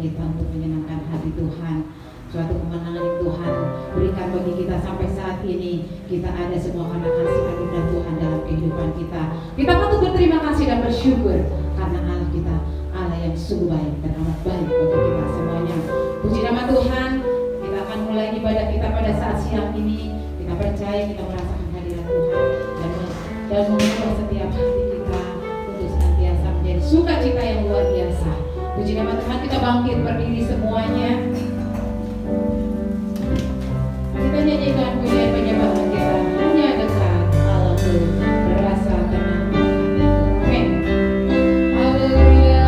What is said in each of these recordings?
kita untuk menyenangkan hati Tuhan. Suatu kemenangan yang Tuhan berikan bagi kita sampai saat ini. Kita ada semua karena kasih anugerah Tuhan dalam kehidupan kita. Kita patut berterima kasih dan bersyukur karena Allah kita Allah yang sungguh baik dan amat baik bagi kita semuanya. Puji nama Tuhan. Kita akan mulai ibadah kita pada saat siang ini. Kita percaya kita merasakan hadirat Tuhan dan mengubah setiap hati kita untuk senantiasa menjadi sukacita yang luar biasa. Puji nama Tuhan. Kita bangkit berdiri semuanya. Kita nyanyikan pujian penyembahan kita hanya dekat Allahku berasa tenang. Amin. Haleluya.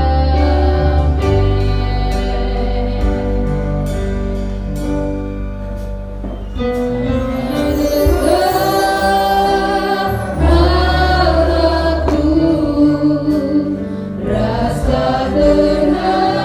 Allahku rasa tenang.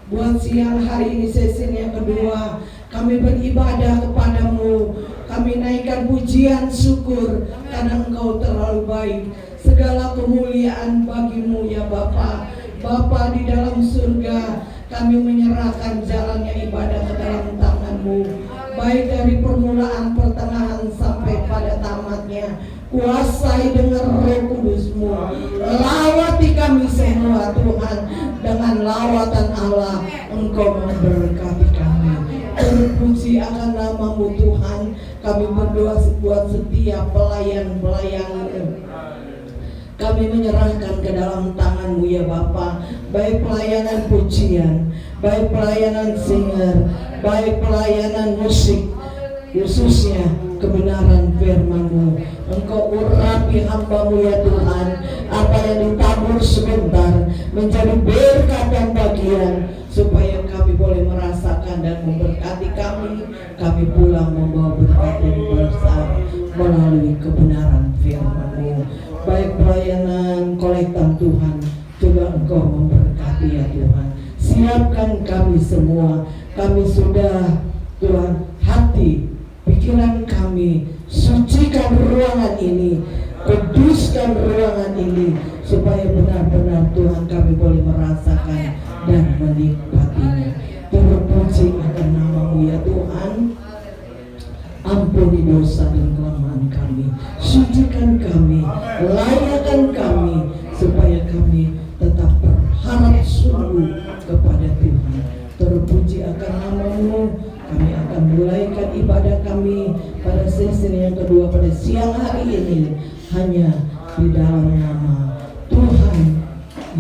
buat siang hari ini sesi yang kedua. Kami beribadah kepadamu, kami naikkan pujian syukur karena Engkau terlalu baik. Segala kemuliaan bagimu ya Bapa. Bapa di dalam surga, kami menyerahkan jalannya ibadah ke dalam tangan-Mu, baik dari permulaan, pertengahan sampai pada tamatnya. Kuasai dengan Roh Kudus-Mu, lawati kami semua Tuhan. Dengan lawatan Allah Engkau memberkati kami. Terpuji akan nama-Mu Tuhan. Kami berdoa buat setiap pelayan-pelayan, kami menyerahkan ke dalam tangan-Mu ya Bapa. Baik pelayanan pujian, baik pelayanan singer, baik pelayanan musik, khususnya kebenaran firman-Mu. Engkau urapi hamba-Mu ya Tuhan. Apa yang ditabur sebentar menjadi berkat dan bagian, supaya kami boleh merasakan dan memberkati kami. Kami pulang membawa berkat yang besar melalui kebenaran firman-Mu. Baik pelayanan kolektan Tuhan, juga Engkau memberkati ya Tuhan. Siapkan kami semua. Kami sudah Tuhan, hati, pikiran kami, sucikan ruangan ini, kuduskan ruangan ini, supaya benar-benar Tuhan kami boleh merasakan dan menikmatinya. Terpuji akan nama-Mu ya Tuhan. Ampuni dosa dan kelemahan kami, sucikan kami, layakkan kami, supaya kami tetap berharap sungguh kepada Tuhan. Terpuji akan nama-Mu. Kami akan mulaikan ibadah kami pada sesi yang kedua pada siang hari ini, hanya di dalam nama Tuhan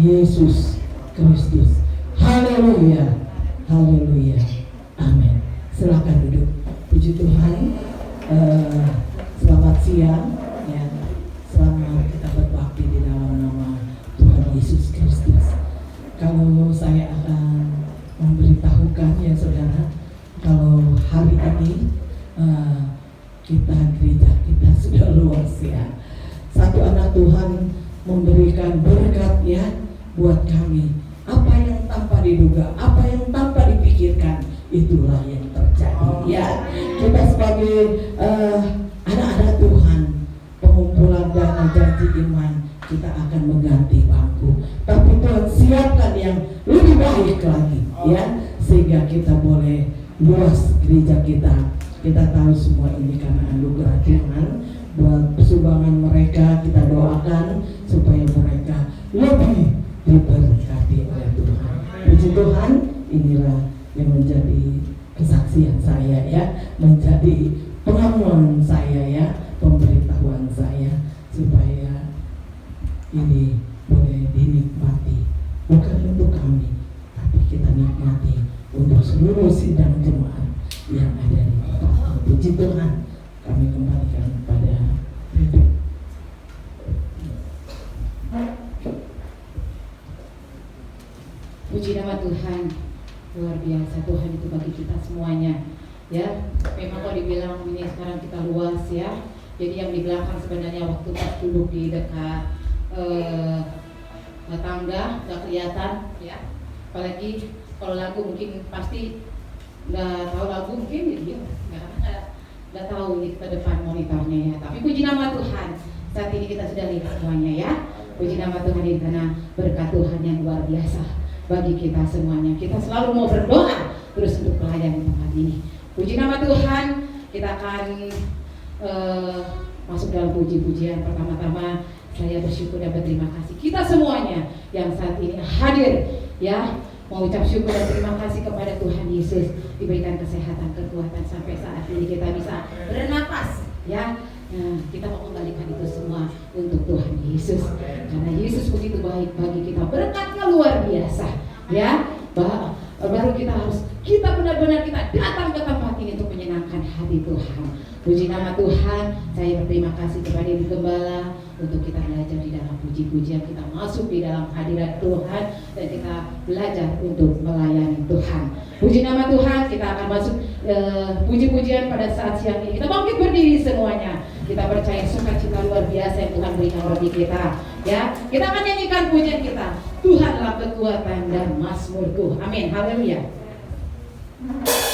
Yesus Kristus. Haleluya, haleluya, amin. Silakan duduk. Puji Tuhan. Selamat siang ya. Selamat kita berbakti di dalam nama Tuhan Yesus Kristus. Kalau saya akan memberitahukan ya saudara, kalau hari ini gereja kita sudah luas ya. Satu anak Tuhan memberikan berkat ya buat kami. Apa yang tanpa diduga, apa yang tanpa dipikirkan, itulah yang terjadi ya. Kita sebagai anak-anak Tuhan, pengumpulan dana janji iman, kita akan mengganti bangku. Tapi Tuhan siapkan yang lebih baik lagi ya, sehingga kita boleh luas gereja kita. Kita tahu semua ini karena anugerah Tuhan. Buat sumbangan mereka kita doakan supaya mereka lebih diberkati oleh Tuhan. Puji Tuhan, inilah yang menjadi kesaksian saya ya, menjadi pengakuan saya ya, pemberitahuan saya, supaya ini boleh dinikmati, bukan untuk kami, tapi kita nikmati untuk seluruh sidang jemaat yang ada di kota. Puji Tuhan. Kami kembalikan kepada Bebe. Puji nama Tuhan. Luar biasa, Tuhan itu bagi kita semuanya ya. Memang kalau dibilang ini sekarang kita luas ya. Jadi yang di belakang sebenarnya waktu pas duduk di dekat tangga nggak kelihatan ya. Apalagi kalau lagu mungkin pasti nggak tahu lagu mungkin jadi nggak tahu ini ke depan monitornya ya. Tapi puji nama Tuhan, saat ini kita sudah lihat semuanya ya. Puji nama Tuhan ini karena berkat Tuhan yang luar biasa bagi kita semuanya. Kita selalu mau berdoa terus untuk pelayanan tempat ini. Puji nama Tuhan. Kita akan masuk dalam puji-pujian. Pertama-tama saya bersyukur dan berterima kasih kita semuanya yang saat ini hadir ya. Mau ucap syukur dan terima kasih kepada Tuhan Yesus, diberikan kesehatan, kekuatan sampai saat ini kita bisa bernapas ya. Nah, kita mau kembalikan itu semua untuk Tuhan Yesus, karena Yesus begitu baik bagi kita, berkatnya luar biasa ya. Baru kita benar-benar kita datang ke tempat ini untuk menyenangkan hati hati Tuhan. Puji nama Tuhan. Saya berterima kasih kepada Ibu Gembala untuk kita belajar di dalam puji-pujian, kita masuk di dalam hadirat Tuhan dan kita belajar untuk melayani Tuhan. Puji nama Tuhan. Kita akan masuk puji-pujian pada saat siang ini. Kita bangkit berdiri semuanya. Kita percaya sukacita luar biasa yang Tuhan berikan bagi kita. Ya, kita akan nyanyikan pujian kita. Tuhanlah kekuatan dan mazmurku. Amin. Haleluya. Bersama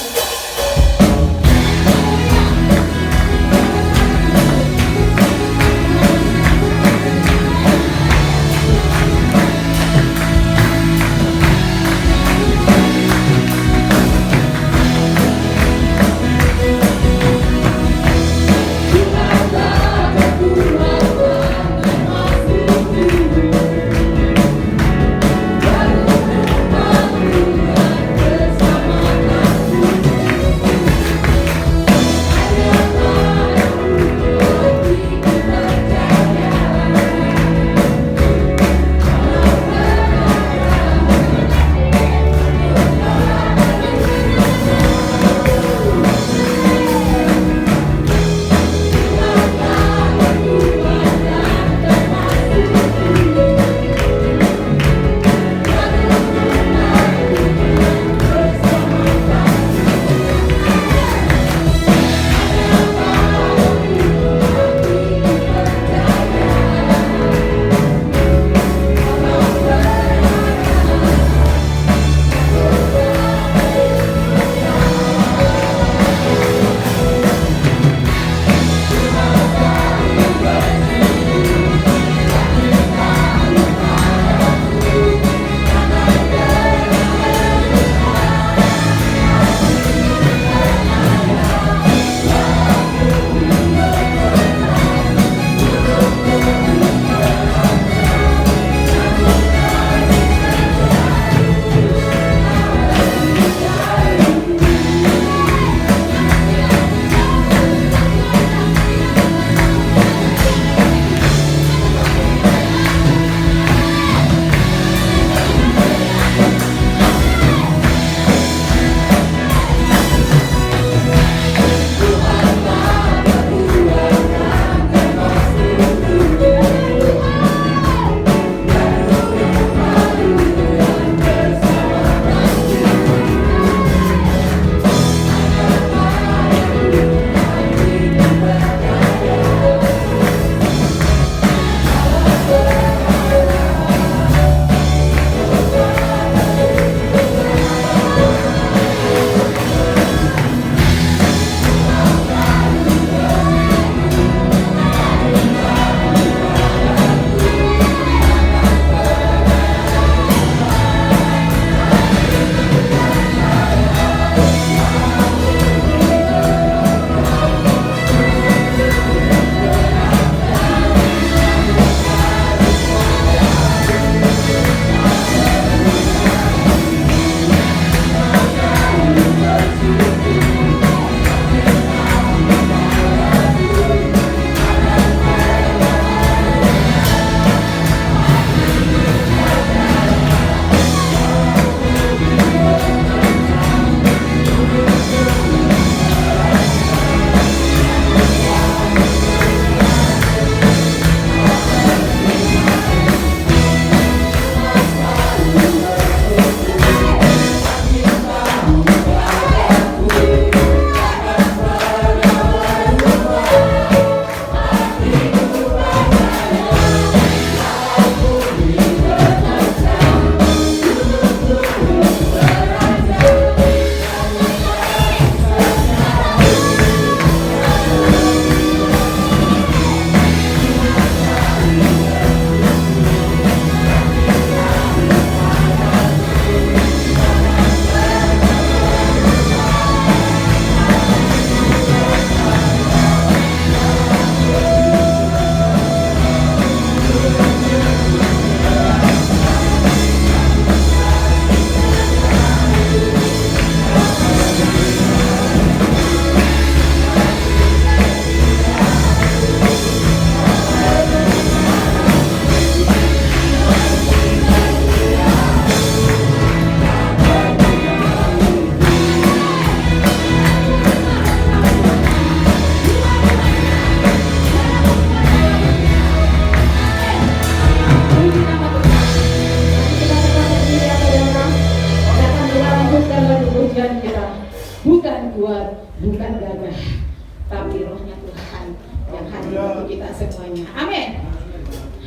yang hadir bagi kita semuanya. Amin.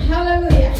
Haleluya.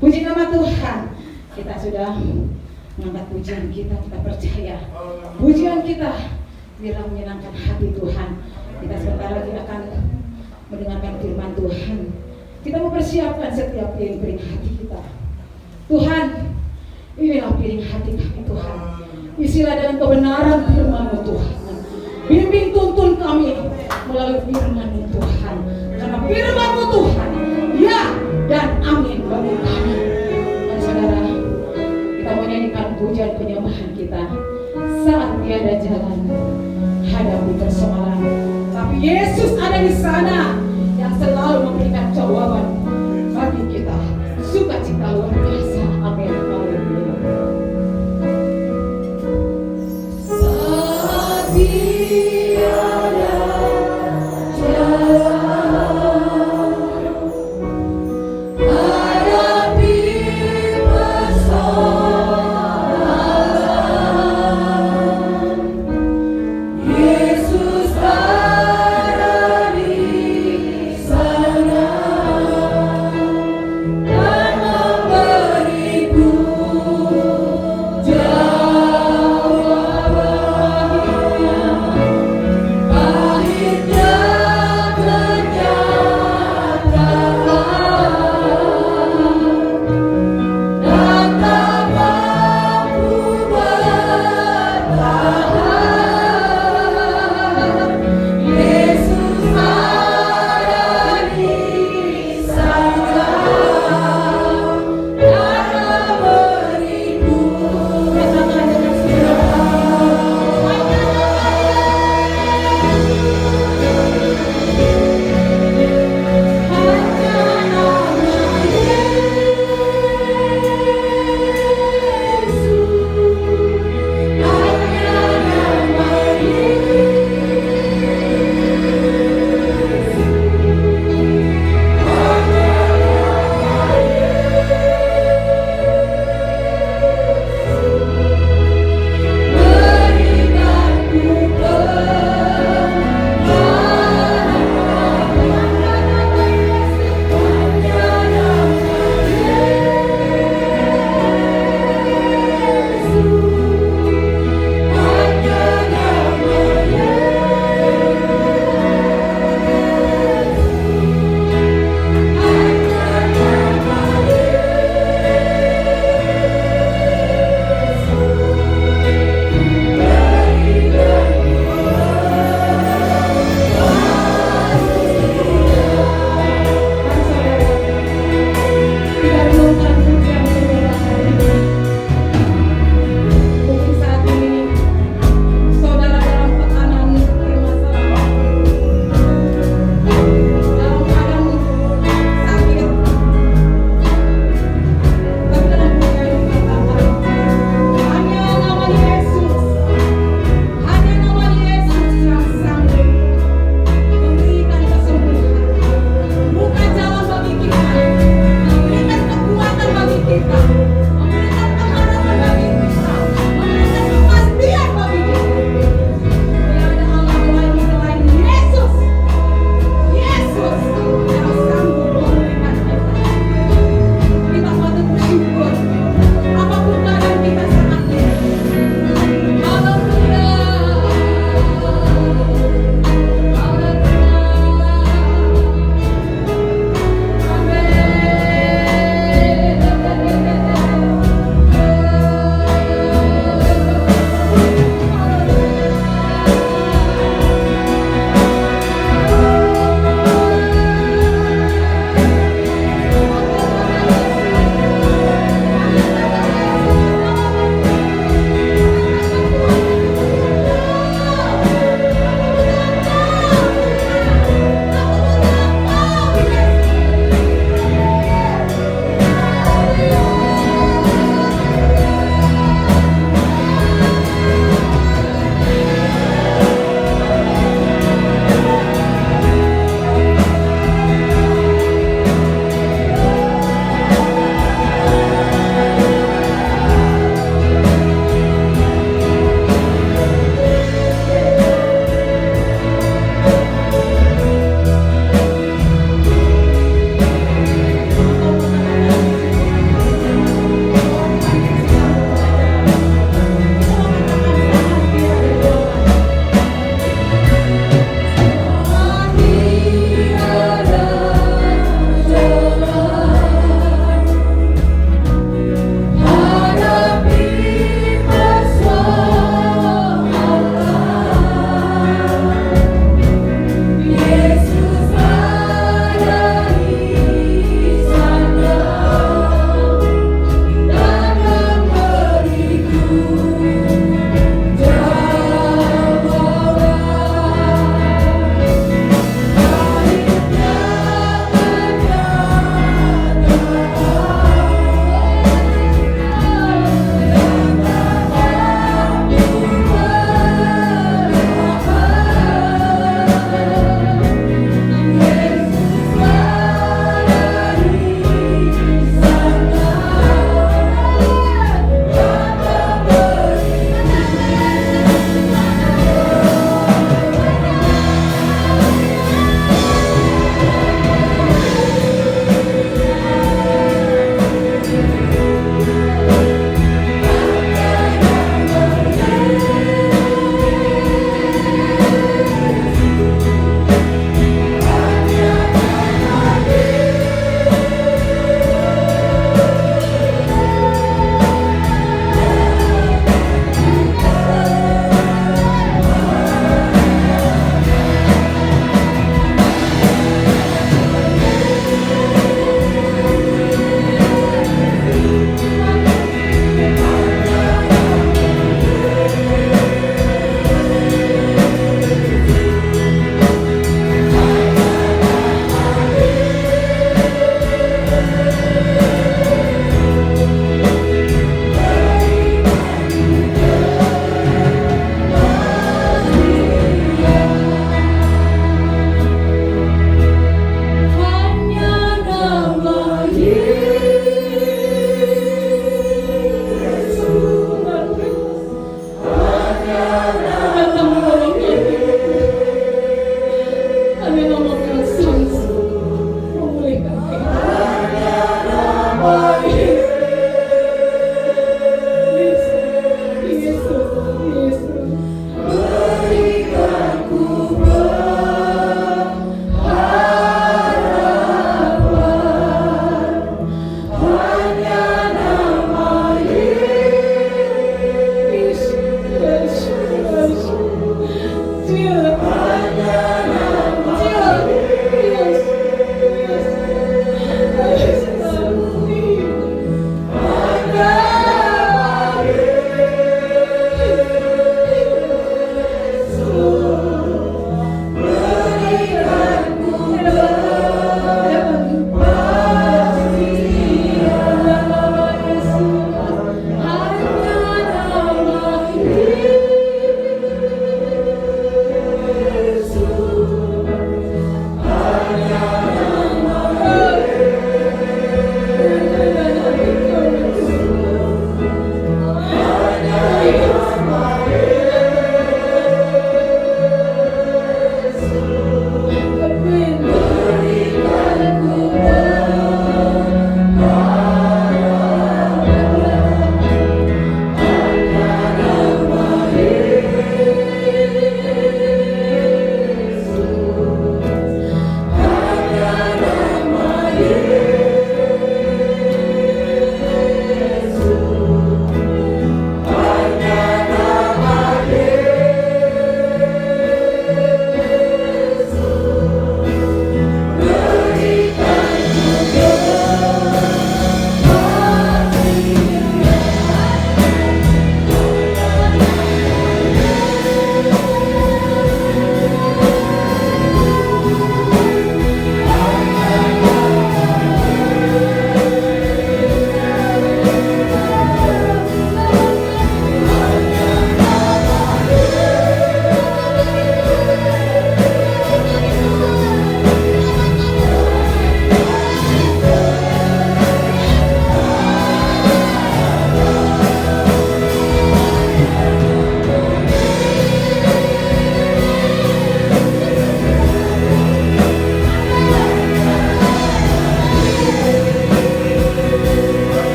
Puji nama Tuhan. Kita sudah mengangkat pujian kita percaya pujian kita biarlah menyenangkan hati Tuhan. Kita sebentar lagi akan mendengarkan firman Tuhan. Kita mempersiapkan setiap piring hati kita. Tuhan, inilah piring hati kami Tuhan. Isilah dengan kebenaran firman-Mu Tuhan. Bimbing tuntun kami melalui firman-Mu Tuhan. Karena firman-Mu Tuhan, ya dan amin bagi kami. Dan saudara, kita menyanyikan pujian penyembahan kita. Saat tiada jalan, hadapi persoalan, tapi Yesus ada di sana yang selalu memberikan jawaban bagi kita. Sukacita luar biasa. Amin. Haleluya. Saat tiada jalan, hadapi persoalan, Yesus ada di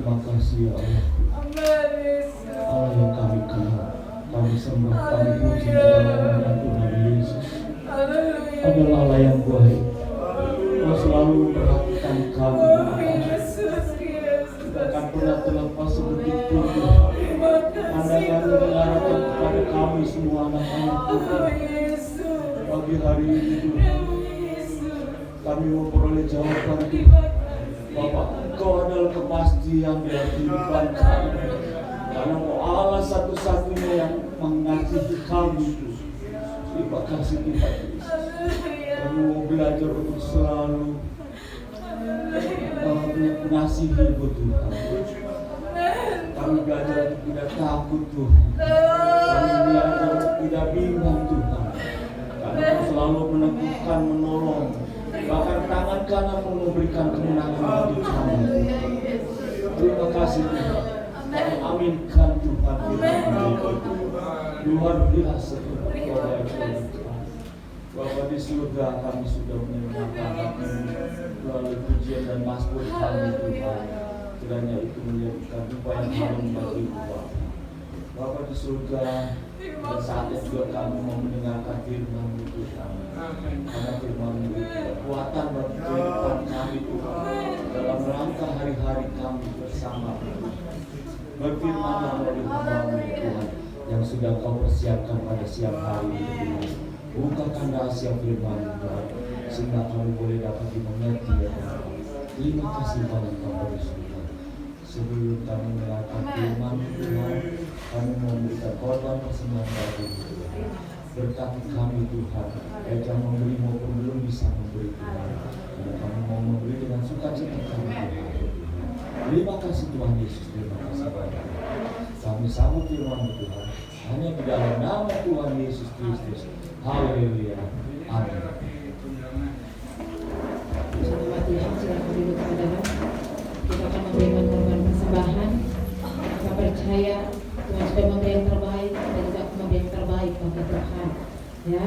Terima kasih ya Allah. Allah yang kami kenal, kami sembah, kami puji di dalam nama Tuhan Yesus. Adalah Allah yang baik. Kau selalu memperhatikan kami. Tidak akan pernah terlepas sedetik pun. Pandangan mengarahkan kepada kami semua anak-anak Tuhan. Pagi hari ini Tuhan, kami memperoleh jawaban Tuhan. Bapak, Engkau adalah kepastian dalam kehidupan kami. Karena Engkau Allah satu-satunya yang mengasihi kami Tuhan. Terima kasih Tuhan Yesus. Kami mau belajar untuk selalu mengasihi Tuhan. Kami belajar untuk tidak takut Tuhan. Kami belajar untuk tidak bingung Tuhan. Karena Kau selalu meneguhkan, menolong. Bahkan tangan kanan memberikan kemenangan bagi kami. Terima kasih Tuhan. Kami aminkan Tuhan. Luar biasa Tuhan. Bapa di surga, kami sudah menyenangkan hati melalui pujian dan mazmur kami Tuhan. Kiranya itu menjadikan upaya kami bagi Bapa. Bapa di surga, pada saatnya juga kami mau mendengarkan firman Tuhan. Karena firman itu kekuatan bagi kehidupan kami Tuhan. Dalam rangka hari-hari kami bersama berfirman melalui hamba-Mu Tuhan yang sudah Kau persiapkan pada siang hari ini Tuhan. Bukakan rahasia firman Tuhan sehingga kami boleh dapat dimengerti ya Tuhan. Terima kasih banyak Bapa di surga. Sebelum kami menyerahkan firman Tuhan, kami memberikan korban persembahan bagi Tuhan. Berkati kami Tuhan, baik yang memberi maupun belum bisa memberi Tuhan. Karena kami mau memberi dengan sukacita kami Tuhan. Terima kasih Tuhan Yesus, terima kasih banyak. Kami sambut firman Tuhan hanya di dalam nama Tuhan Yesus Kristus. Haleluya. Amin. Selamat Tuhan, silakan duduk saudara. Kita akan memberikan korban persembahan. Kita percaya Tuhan sudah memberi yang terbaik dan juga memberi yang terbaik bagi Tuhan. Ya,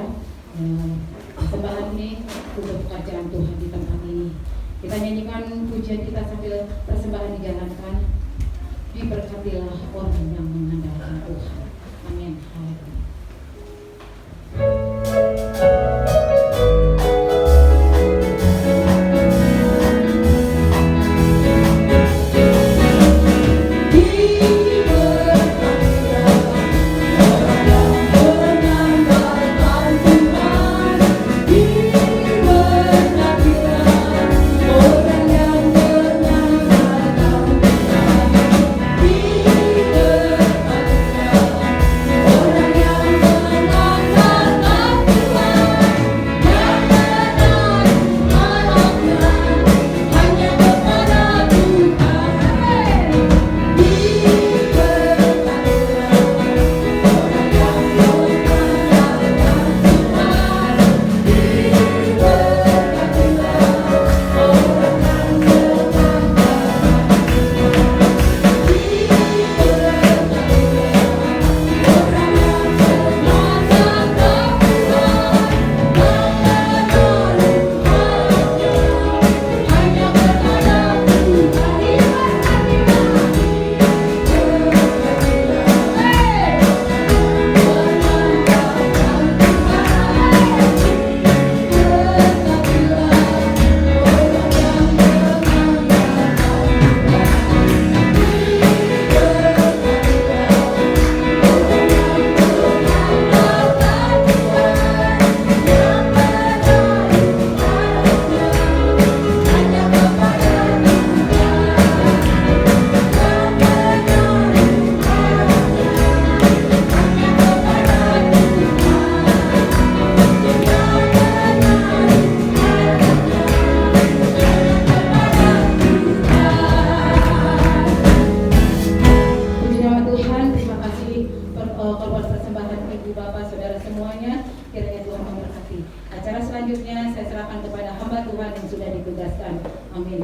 persembahan ini untuk pekerjaan Tuhan di tempat ini. Kita nyanyikan pujian kita sambil persembahan dijalankan. Diberkatilah orang yang mengandalkan Tuhan. Amin.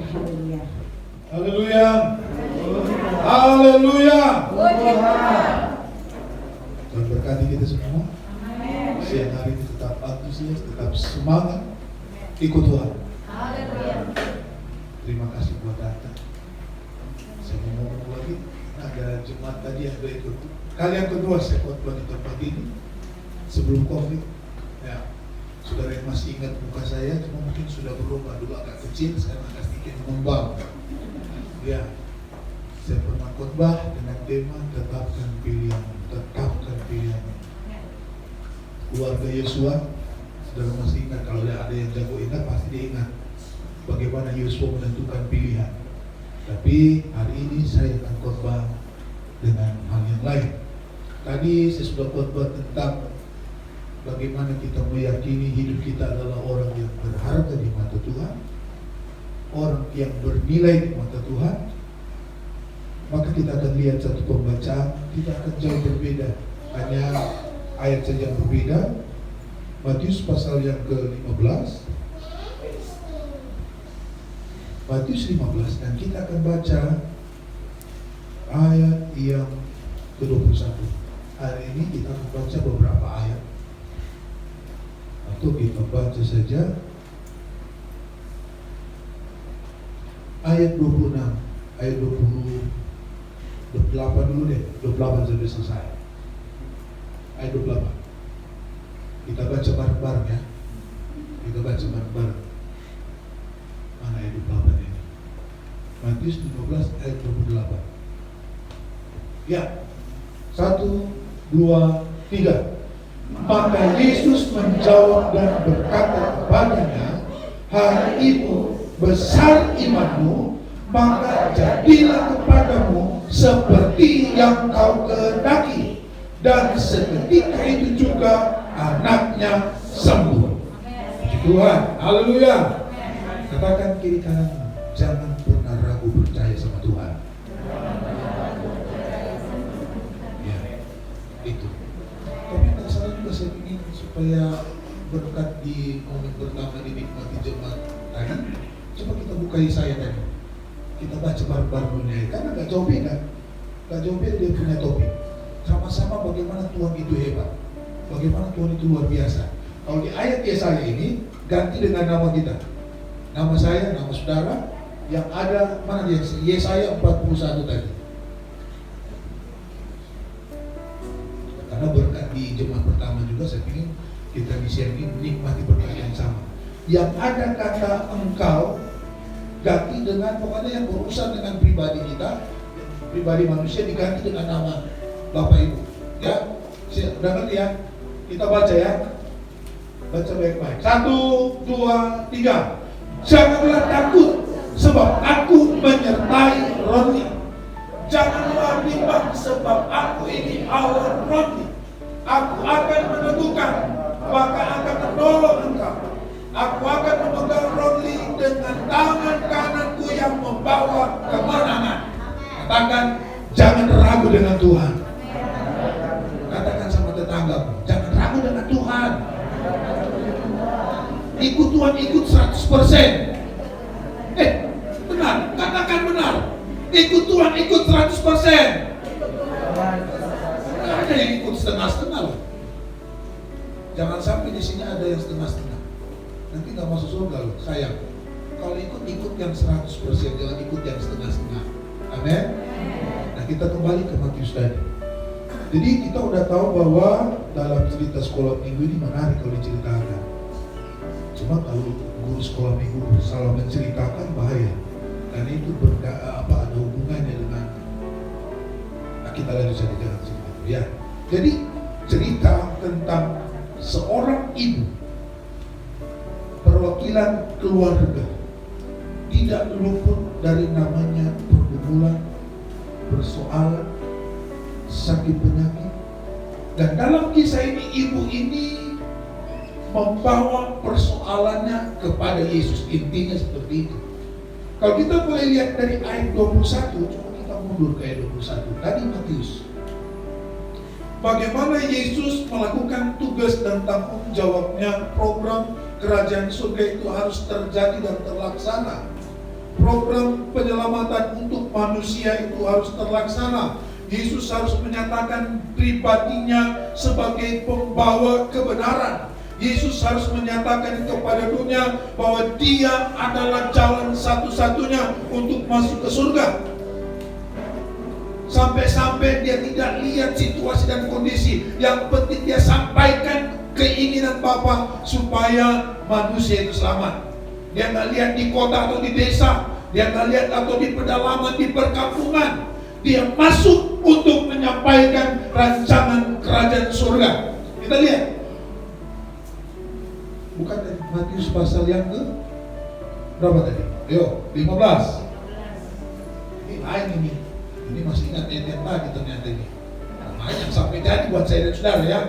Haleluya. Haleluya. Haleluya. Tuhan berkati kita semua. Siang hari ini tetap antusias, tetap semangat ikut Tuhan. Terima kasih buat datang. Saya mau jemaat tadi yang ikut. Kali yang kedua saya khotbah di tempat ini sebelum COVID. Ya, saudara yang masih ingat muka saya, cuma mungkin sudah berubah, dulu agak kecil, sekarang agak sedikit mengembang. Ya, saya pernah khotbah dengan tema tetapkan pilihanmu, tetapkan pilihanmu. Keluarga Yosua, saudara masih ingat, kalau ada yang jago ingat pasti dia ingat bagaimana Yosua menentukan pilihan. Tapi hari ini saya akan khotbah dengan hal yang lain. Tadi saya sudah khotbah tentang bagaimana kita meyakini hidup kita adalah orang yang berharga di mata Tuhan, orang yang bernilai di mata Tuhan. Maka kita akan lihat satu pembacaan, tidak akan jauh berbeda, hanya ayat saja yang berbeda. Matius pasal yang ke-15, Matius 15, dan kita akan baca ayat yang ke-21. Hari ini kita akan baca beberapa ayat, atau kita baca saja ayat 26, ayat 28 dulu deh, 28 sampai selesai. Ayat 28. Kita baca bareng-bareng ya. Kita baca bareng-bareng. Mana ayat 28 ini? Matius 15 ayat 28. Ya. 1, 2, 3. Maka Yesus menjawab dan berkata kepadanya, "Hari itu besar imanmu, maka jadilah kepadamu seperti yang kau kehendaki." Dan seketika itu juga anaknya sembuh. Tuhan, haleluya. Katakan kiri kanan, jangan pernah ragu percaya sama Tuhan. Ya, itu. Tapi tak salah juga saya ingin supaya berkat di momen pertama dinikmati jemaat tadi. Coba kita buka Yesaya tadi. Kita baca bareng-bareng dunia, karena gak jauh beda. Gak jauh beda dia punya topik. Sama-sama bagaimana Tuhan itu hebat, bagaimana Tuhan itu luar biasa. Kalau di ayat Yesaya ini ganti dengan nama kita, nama saya, nama saudara, yang ada mana dia? Yesaya 41 tadi. Karena berkat di jemaat pertama juga saya ingin kita di sini menikmati berkat yang sama. Yang ada kata engkau ganti dengan pokoknya yang berurusan dengan pribadi kita, pribadi manusia diganti dengan nama Bapak Ibu. Ya, udah ngerti ya? Kita baca ya. Baca baik-baik. 1, 2, 3. Janganlah takut, sebab aku menyertai Roni. Janganlah bimbang, sebab aku ini Allah Roni. Aku akan menentukan, maka akan menolong engkau. Aku akan memegang Roni dengan tangan kananku yang membawa kemenangan. Katakan, jangan ragu dengan Tuhan. Katakan sama tetanggamu, jangan ragu dengan Tuhan. Ikut Tuhan, ikut 100%. Benar, katakan benar. Ikut Tuhan, ikut 100%. Tidak ada yang ikut setengah-setengah loh. Jangan sampai di sini ada yang setengah-setengah. Nanti nggak masuk surga loh, sayang. Kalau ikut yang 100%, jangan ikut yang setengah-setengah. Amin. Nah, kita kembali ke Matius tadi. Jadi kita udah tahu bahwa dalam cerita sekolah minggu ini menarik kalau diceritakan. Cuma kalau guru sekolah minggu salah menceritakan bahaya, karena itu ada hubungannya dengan kita lanjut saja jangan cerita ya. Jadi cerita tentang seorang ibu perwakilan keluarga tidak luput dari namanya pergumulan, persoalan, sakit penyakit. Dan dalam kisah ini ibu ini membawa persoalannya kepada Yesus. Intinya seperti itu. Kalau kita boleh lihat dari ayat 21, coba kita mundur ke ayat 21. Tadi Matius. Bagaimana Yesus melakukan tugas dan tanggung jawabnya, program kerajaan surga itu harus terjadi dan terlaksana. Program penyelamatan untuk manusia itu harus terlaksana. Yesus harus menyatakan pribadinya sebagai pembawa kebenaran. Yesus harus menyatakan kepada dunia bahwa dia adalah jalan satu-satunya untuk masuk ke surga. Sampai-sampai tidak lihat situasi dan kondisi. Yang penting dia sampaikan keinginan Bapa supaya manusia itu selamat. Dia nggak lihat di kota atau di desa, dia nggak lihat atau di pedalaman, di perkampungan. Dia masuk untuk menyampaikan rancangan kerajaan surga. Kita lihat, bukan dari Matius pasal yang ke berapa tadi? Ayo, 15. Ini lain ini. Ini masih ingat ayat tadi ternyata ini. Makanya sampai jadi buat saya dan saudara ya,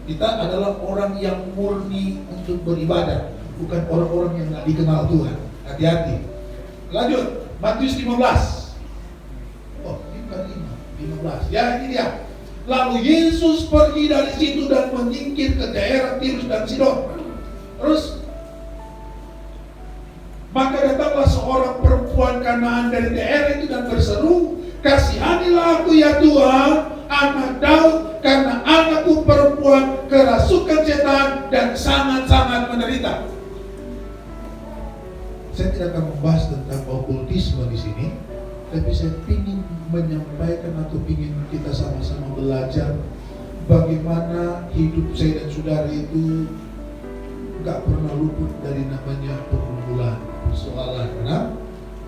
kita adalah orang yang murni untuk beribadah, bukan orang-orang yang nggak dikenal Tuhan. Hati-hati. Lanjut, Matius 15. Oh, ini bukan 15. Ya, ini dia. Lalu Yesus pergi dari situ dan menyingkir ke daerah Tirus dan Sidon. Terus, maka datanglah seorang perempuan Kanaan dari daerah itu dan berseru, "Kasihanilah aku ya Tuhan, anak Daud, karena anakku perempuan kerasukan setan dan sangat-sangat menderita." Saya tidak akan membahas tentang okultisme di sini, tapi saya ingin menyampaikan atau ingin kita sama-sama belajar bagaimana hidup saya dan saudara itu nggak pernah luput dari namanya pergumulan, persoalan. Nah,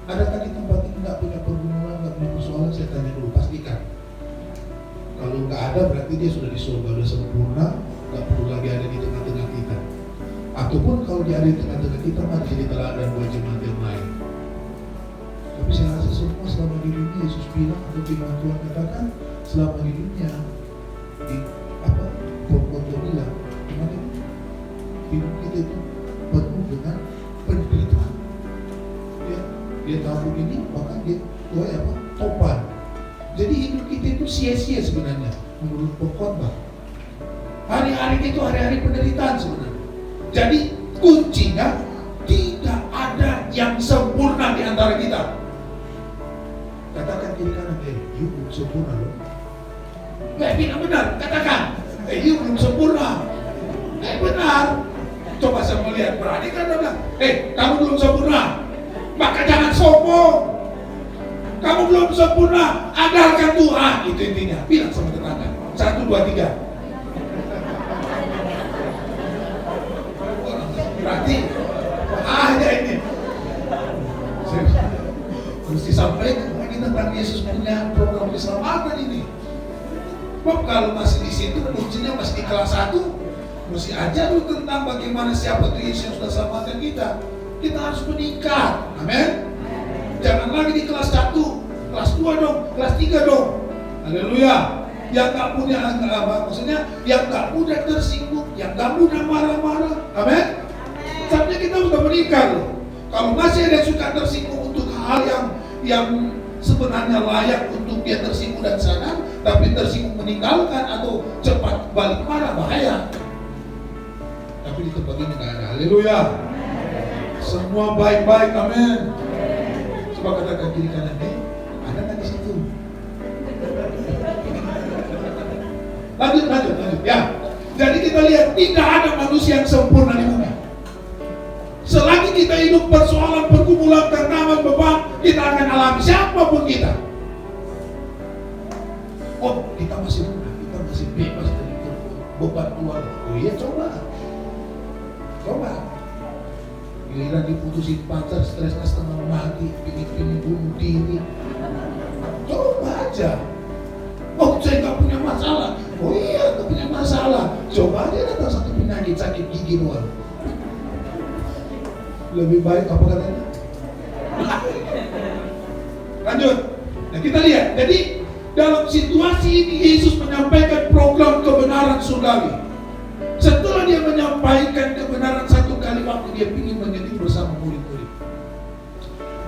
adakah di tempat ini nggak punya pergumulan, nggak punya persoalan? Saya tanya dulu, pastikan. Kalau nggak ada, berarti dia sudah di surga, sudah sempurna, nggak perlu lagi ada di tengah-tengah kita. Ataupun kalau dia ada di tengah-tengah kita, mari jadi teladan buat jemaat yang lain. Tapi saya rasa semua selama di dunia, Yesus bilang atau firman Tuhan katakan, selama di dunia, di apa? Perempuan bilang, gimana? Hidup kita itu penuh dengan penderitaan. Dia tahu begini, bahkan dia topan. Jadi hidup kita itu sia-sia sebenarnya menurut pengkhotbah. Hari-hari itu hari-hari penderitaan sebenarnya. Jadi kuncinya tidak ada yang sempurna di antara kita. Katakan kiri kanan, you belum sempurna loh. Tidak benar, katakan, you belum sempurna. Benar. Coba saya melihat, berani kan bilang, kamu belum sempurna, maka jangan sombong. Kamu belum sempurna, andalkan Tuhan. Itu intinya. Bilang sama tetangga. 1, 2, 3. Berarti ada ini. Terus disampaikan lagi tentang Yesus punya program keselamatan ini. Kalau masih di situ, kuncinya masih di kelas 1, mesti ajar lu tentang bagaimana siapa itu Yesus yang sudah selamatkan kita. Kita harus meningkat. Amin. Jangan lagi di kelas 1, kelas 2 dong, kelas 3 dong. Haleluya. Yang gak punya apa? Maksudnya yang gak mudah tersinggung, yang gak mudah marah-marah. Amin. Saatnya kita sudah meningkat loh. Kalau masih ada yang suka tersinggung untuk hal yang sebenarnya layak untuk dia tersinggung dan sadar, tapi tersinggung meninggalkan atau cepat balik marah, bahaya. Tapi di tempat ini gak ada. Haleluya. Semua baik-baik, amin. Coba katakan kiri kanan, ada nggak di situ? Lanjut ya. Jadi kita lihat tidak ada manusia yang sempurna di bumi. Selagi kita hidup persoalan, pergumulan, tantangan, beban, kita akan alami siapapun kita. Oh, kita masih muda, kita masih bebas dari beban keluarga. Oh iya, coba. Giliran diputusin pacar, stresnya setengah mati, pingin bunuh diri. Coba aja. Oh, saya nggak punya masalah. Oh iya, nggak punya masalah. Coba aja datang satu penyakit sakit gigi doang. Lebih baik apa katanya? Lanjut. Nah, kita lihat. Jadi dalam situasi ini Yesus menyampaikan program kebenaran surgawi. Setelah dia menyampaikan kebenaran satu kali waktu, dia ingin menyendiri bersama murid-murid.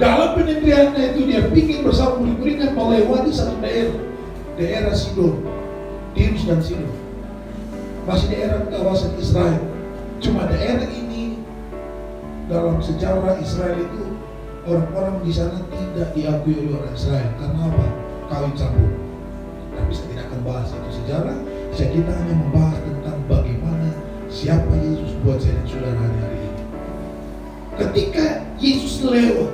Dalam penyendiriannya itu dia ingin bersama murid-muridnya melewati satu daerah Sidon, Tirus dan Sidon. Masih daerah kawasan Israel. Cuma daerah ini dalam sejarah Israel itu orang-orang di sana tidak diakui oleh orang Israel. Karena apa? Kawin campur. Tapi saya tidak akan bahas itu sejarah. Kita hanya membahas tentang bagaimana siapa Yesus buat saya dan saudara hari ini. Ketika Yesus lewat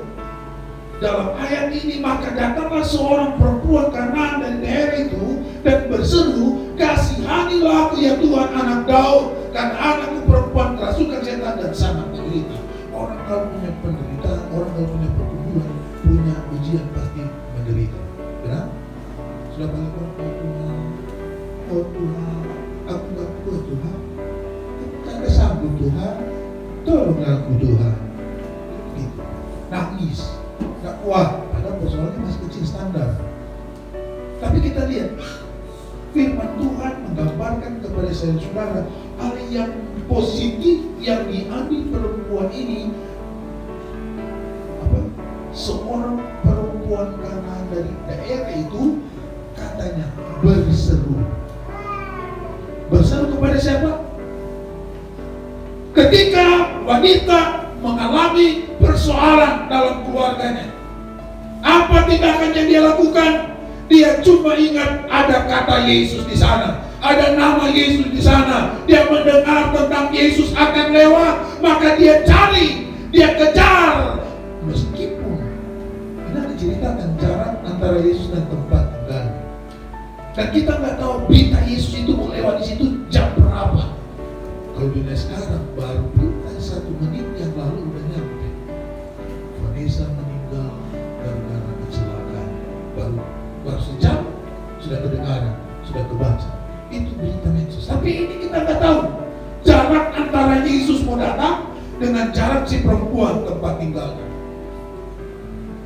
dalam ayat ini, maka datanglah seorang perempuan Kanaan dari daerah itu dan Ambillah aku ya Tuhan, anak Daud, karena anakku perempuan kerasukan setan dan sangat menderita. Orang kalau punya penderitaan, orang kalau punya pergumulan, punya ujian pasti menderita. Benar? Sudah banyak orang, oh Tuhan, aku gak kuat Tuhan, aku gak sanggup Tuhan, tolonglah aku Tuhan. Gitu. Nangis, gak kuat, padahal persoalannya masih kecil standar. Tapi kita lihat firman Tuhan menggambarkan kepada saya saudara hal yang positif yang diambil perempuan ini. Seorang perempuan Kanaan dari daerah itu katanya berseru kepada siapa? Ketika wanita mengalami persoalan dalam keluarganya, apa tindakan yang dia lakukan? Dia cuma ingat ada kata Yesus di sana, ada nama Yesus di sana. Dia mendengar tentang Yesus akan lewat, maka dia cari, dia kejar. Meskipun ini ada ceritakan jarak antara Yesus dan tempat tinggal, dan kita nggak tahu berita Yesus itu mau lewat di situ jam berapa. Kalau dunia sekarang baru berita 1 menit yang lalu udah nyampe, Vanessa meninggal gara-gara kecelakaan, baru sejam sudah kedengaran, sudah kebaca. Itu berita medsos. Tapi ini kita nggak tahu jarak antara Yesus mau datang dengan jarak si perempuan tempat tinggalnya.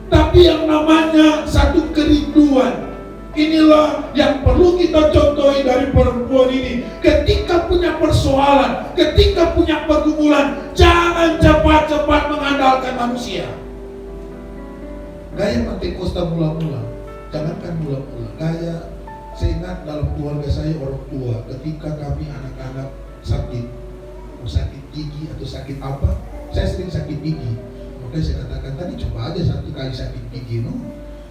Tapi yang namanya satu kerinduan, inilah yang perlu kita contohi dari perempuan ini. Ketika punya persoalan, ketika punya pergumulan, jangan cepat-cepat mengandalkan manusia. Gaya Pentekosta mula-mula, jangankan mula-mula, gaya saya ingat dalam keluarga saya orang tua, ketika kami anak-anak sakit, mau sakit gigi atau sakit apa, saya sering sakit gigi. Makanya saya katakan tadi, coba aja 1 kali sakit gigi,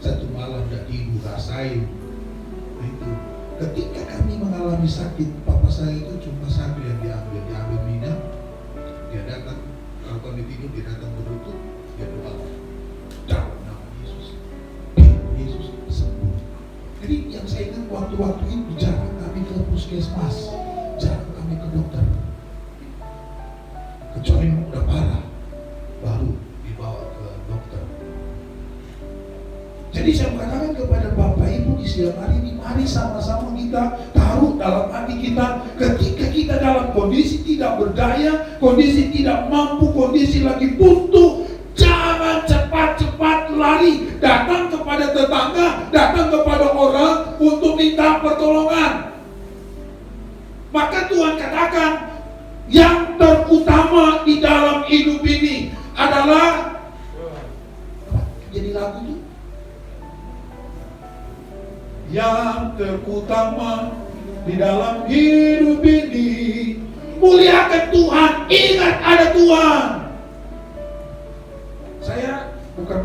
satu malam tidak tidur, rasain. Nah, itu ketika kami mengalami sakit, papa saya itu cuma satu yang diambil minyak, dia datang, kalau kami tidur dia datang berlutut, dia doa, dalam nama Yesus, Yesus sembuh. Jadi yang saya ingat waktu-waktu itu jarang kami ke puskesmas, jarang kami ke dokter, kecuali udah parah baru dibawa ke dokter. Jadi saya mengatakan kepada Bapak Ibu di siang hari ini, mari sama-sama kita taruh dalam hati kita, ketika kita dalam kondisi tidak berdaya, kondisi tidak mampu, kondisi lagi buntu, jangan cepat-cepat lari datang kepada tetangga, datang kepada orang untuk minta pertolongan. Maka Tuhan katakan yang terutama di dalam hidup ini adalah, jadi lagu itu, yang terutama di dalam hidup ini, muliakan Tuhan, ingat ada Tuhan. Saya bukan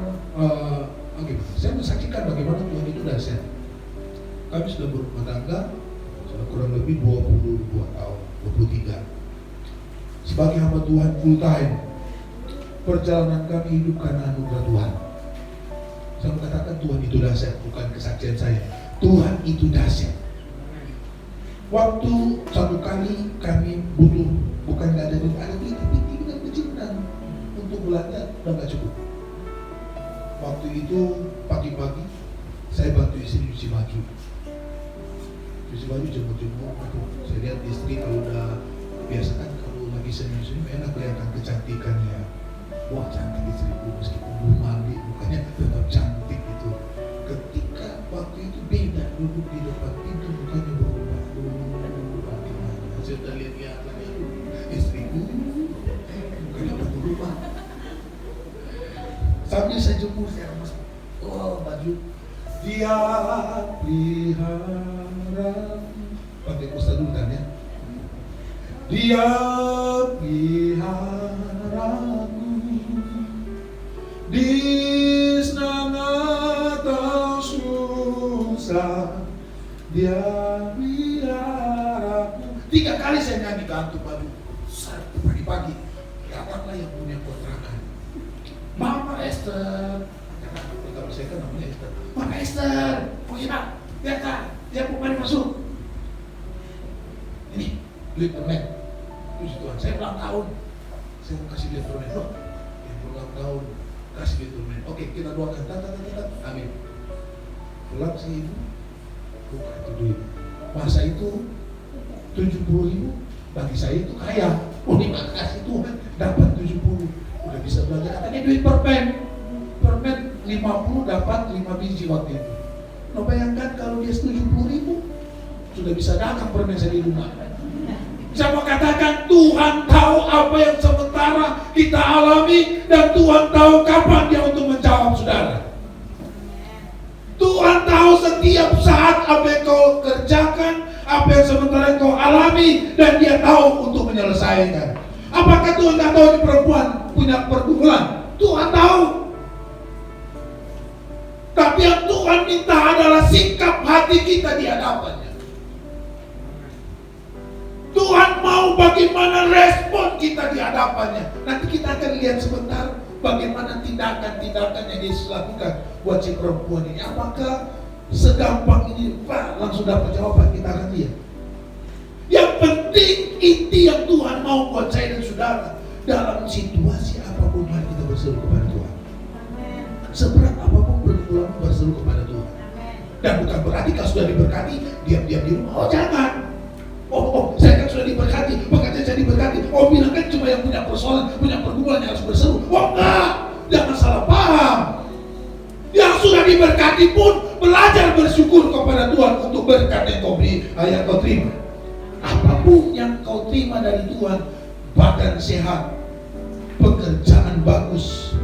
saya mensaksikan bagaimana Tuhan itu dahsyat. Kami sudah berumah tangga sudah kurang lebih 22 tahun, 23. Sebagai hamba Tuhan full time, perjalanan kami hidup karena anugerah Tuhan. Saya mengatakan Tuhan itu dahsyat, bukan kesaksian saya. Tuhan itu dahsyat. Waktu satu kali kami butuh, bukan nggak ada duit, ada duit tapi tinggal kecilan untuk belanja udah nggak cukup. Waktu itu pagi-pagi saya bantu istri cuci baju, jemur-jemur. Saya lihat istri kalau udah biasa kan, kalau lagi senyum-senyum enak kelihatan kecantikannya. Wah, cantik istriku, meskipun belum mandi mukanya tetap cantik gitu. Ketika waktu itu beda, duduk di depan pintu mukanya berubah. Saya udah lihat istriku mukanya udah berubah. Sambil saya jemur, saya remas, oh baju dia pelihara, pakai kusta dulu kan ya. Dia peliharaku di senang atau susah, dia peliharaku. 3 kali saya nyanyi gantung baju pagi-pagi. Dapatlah yang punya kontrakan, Mama Esther. Kalau saya kan namanya Esther, Mama Esther, oh iya, lihat kan, dia mau mari masuk. duit permen. Puji Tuhan, saya ulang tahun, saya mau kasih duit permen. Loh, yang ulang tahun kasih duit permen. Oke, kita doakan. Amin. Pulang si ibu, buka itu duit. Masa itu 70.000 bagi saya itu kaya. Oh, terima kasih Tuhan, dapat 70, udah bisa belanja. Katanya duit permen 50 dapat 5 biji waktu itu. Nah, bayangkan kalau dia 70.000, sudah bisa dagang permen saya di rumah. Saya mau katakan, Tuhan tahu apa yang sementara kita alami, dan Tuhan tahu kapan dia untuk menjawab, saudara. Tuhan tahu setiap saat apa yang kau kerjakan, apa yang sementara kau alami, dan dia tahu untuk menyelesaikan. Apakah Tuhan tak tahu ini perempuan punya pergumulan? Tuhan tahu. Tapi yang Tuhan minta adalah sikap hati kita di hadapannya. Tuhan mau bagaimana respon kita di hadapannya. Nanti kita akan lihat sebentar bagaimana tindakan-tindakan yang Yesus lakukan buat si perempuan ini. Apakah segampang ini Pak langsung dapat jawaban? Kita akan lihat. Yang penting inti yang Tuhan mau buat saya dan saudara, dalam situasi apapun mari kita berseru kepada Tuhan. Seberat apapun pergumulan berseru kepada Tuhan. Dan bukan berarti kalau sudah diberkati diam-diam di rumah. Oh jangan. Oh, saya kan sudah diberkati, pekerjaan saya diberkati. Oh, bilang kan cuma yang punya persoalan, punya pergumulan yang harus berseru. Oh enggak, jangan salah paham. Yang sudah diberkati pun belajar bersyukur kepada Tuhan untuk berkat yang kau terima. Apapun yang kau terima dari Tuhan, badan sehat, pekerjaan bagus,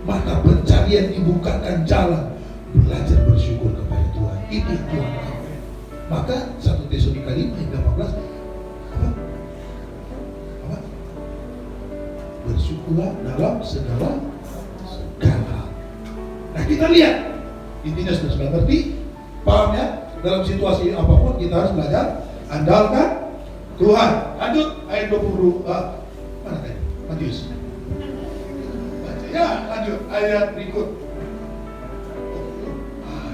mata pencarian dibukakan jalan, belajar bersyukur kepada Tuhan. Ini yang Tuhan mau. Maka 1 Tesalonika 5 ayat 18 apa? Bersyukurlah dalam segala hal. Nah, kita lihat intinya sudah ngerti, paham ya? Dalam situasi apapun kita harus belajar andalkan Tuhan. Lanjut ayat 20 mana tadi? Matius. Baca ya, lanjut ayat berikut.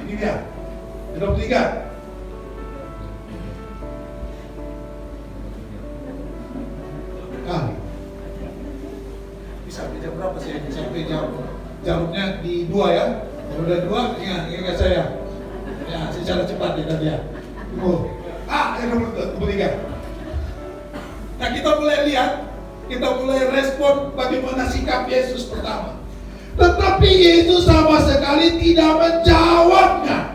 Ini dia. Ayat 23. Kali. Bisa sampai jam berapa sih? Sampai jamnya di 2 ya. Kalau udah 2, ingat saya. Ya, secara cepat ya tadi ya. Yang nomor 23. Nah, kita mulai lihat, kita mulai respon bagaimana sikap Yesus pertama. Tetapi Yesus sama sekali tidak menjawabnya.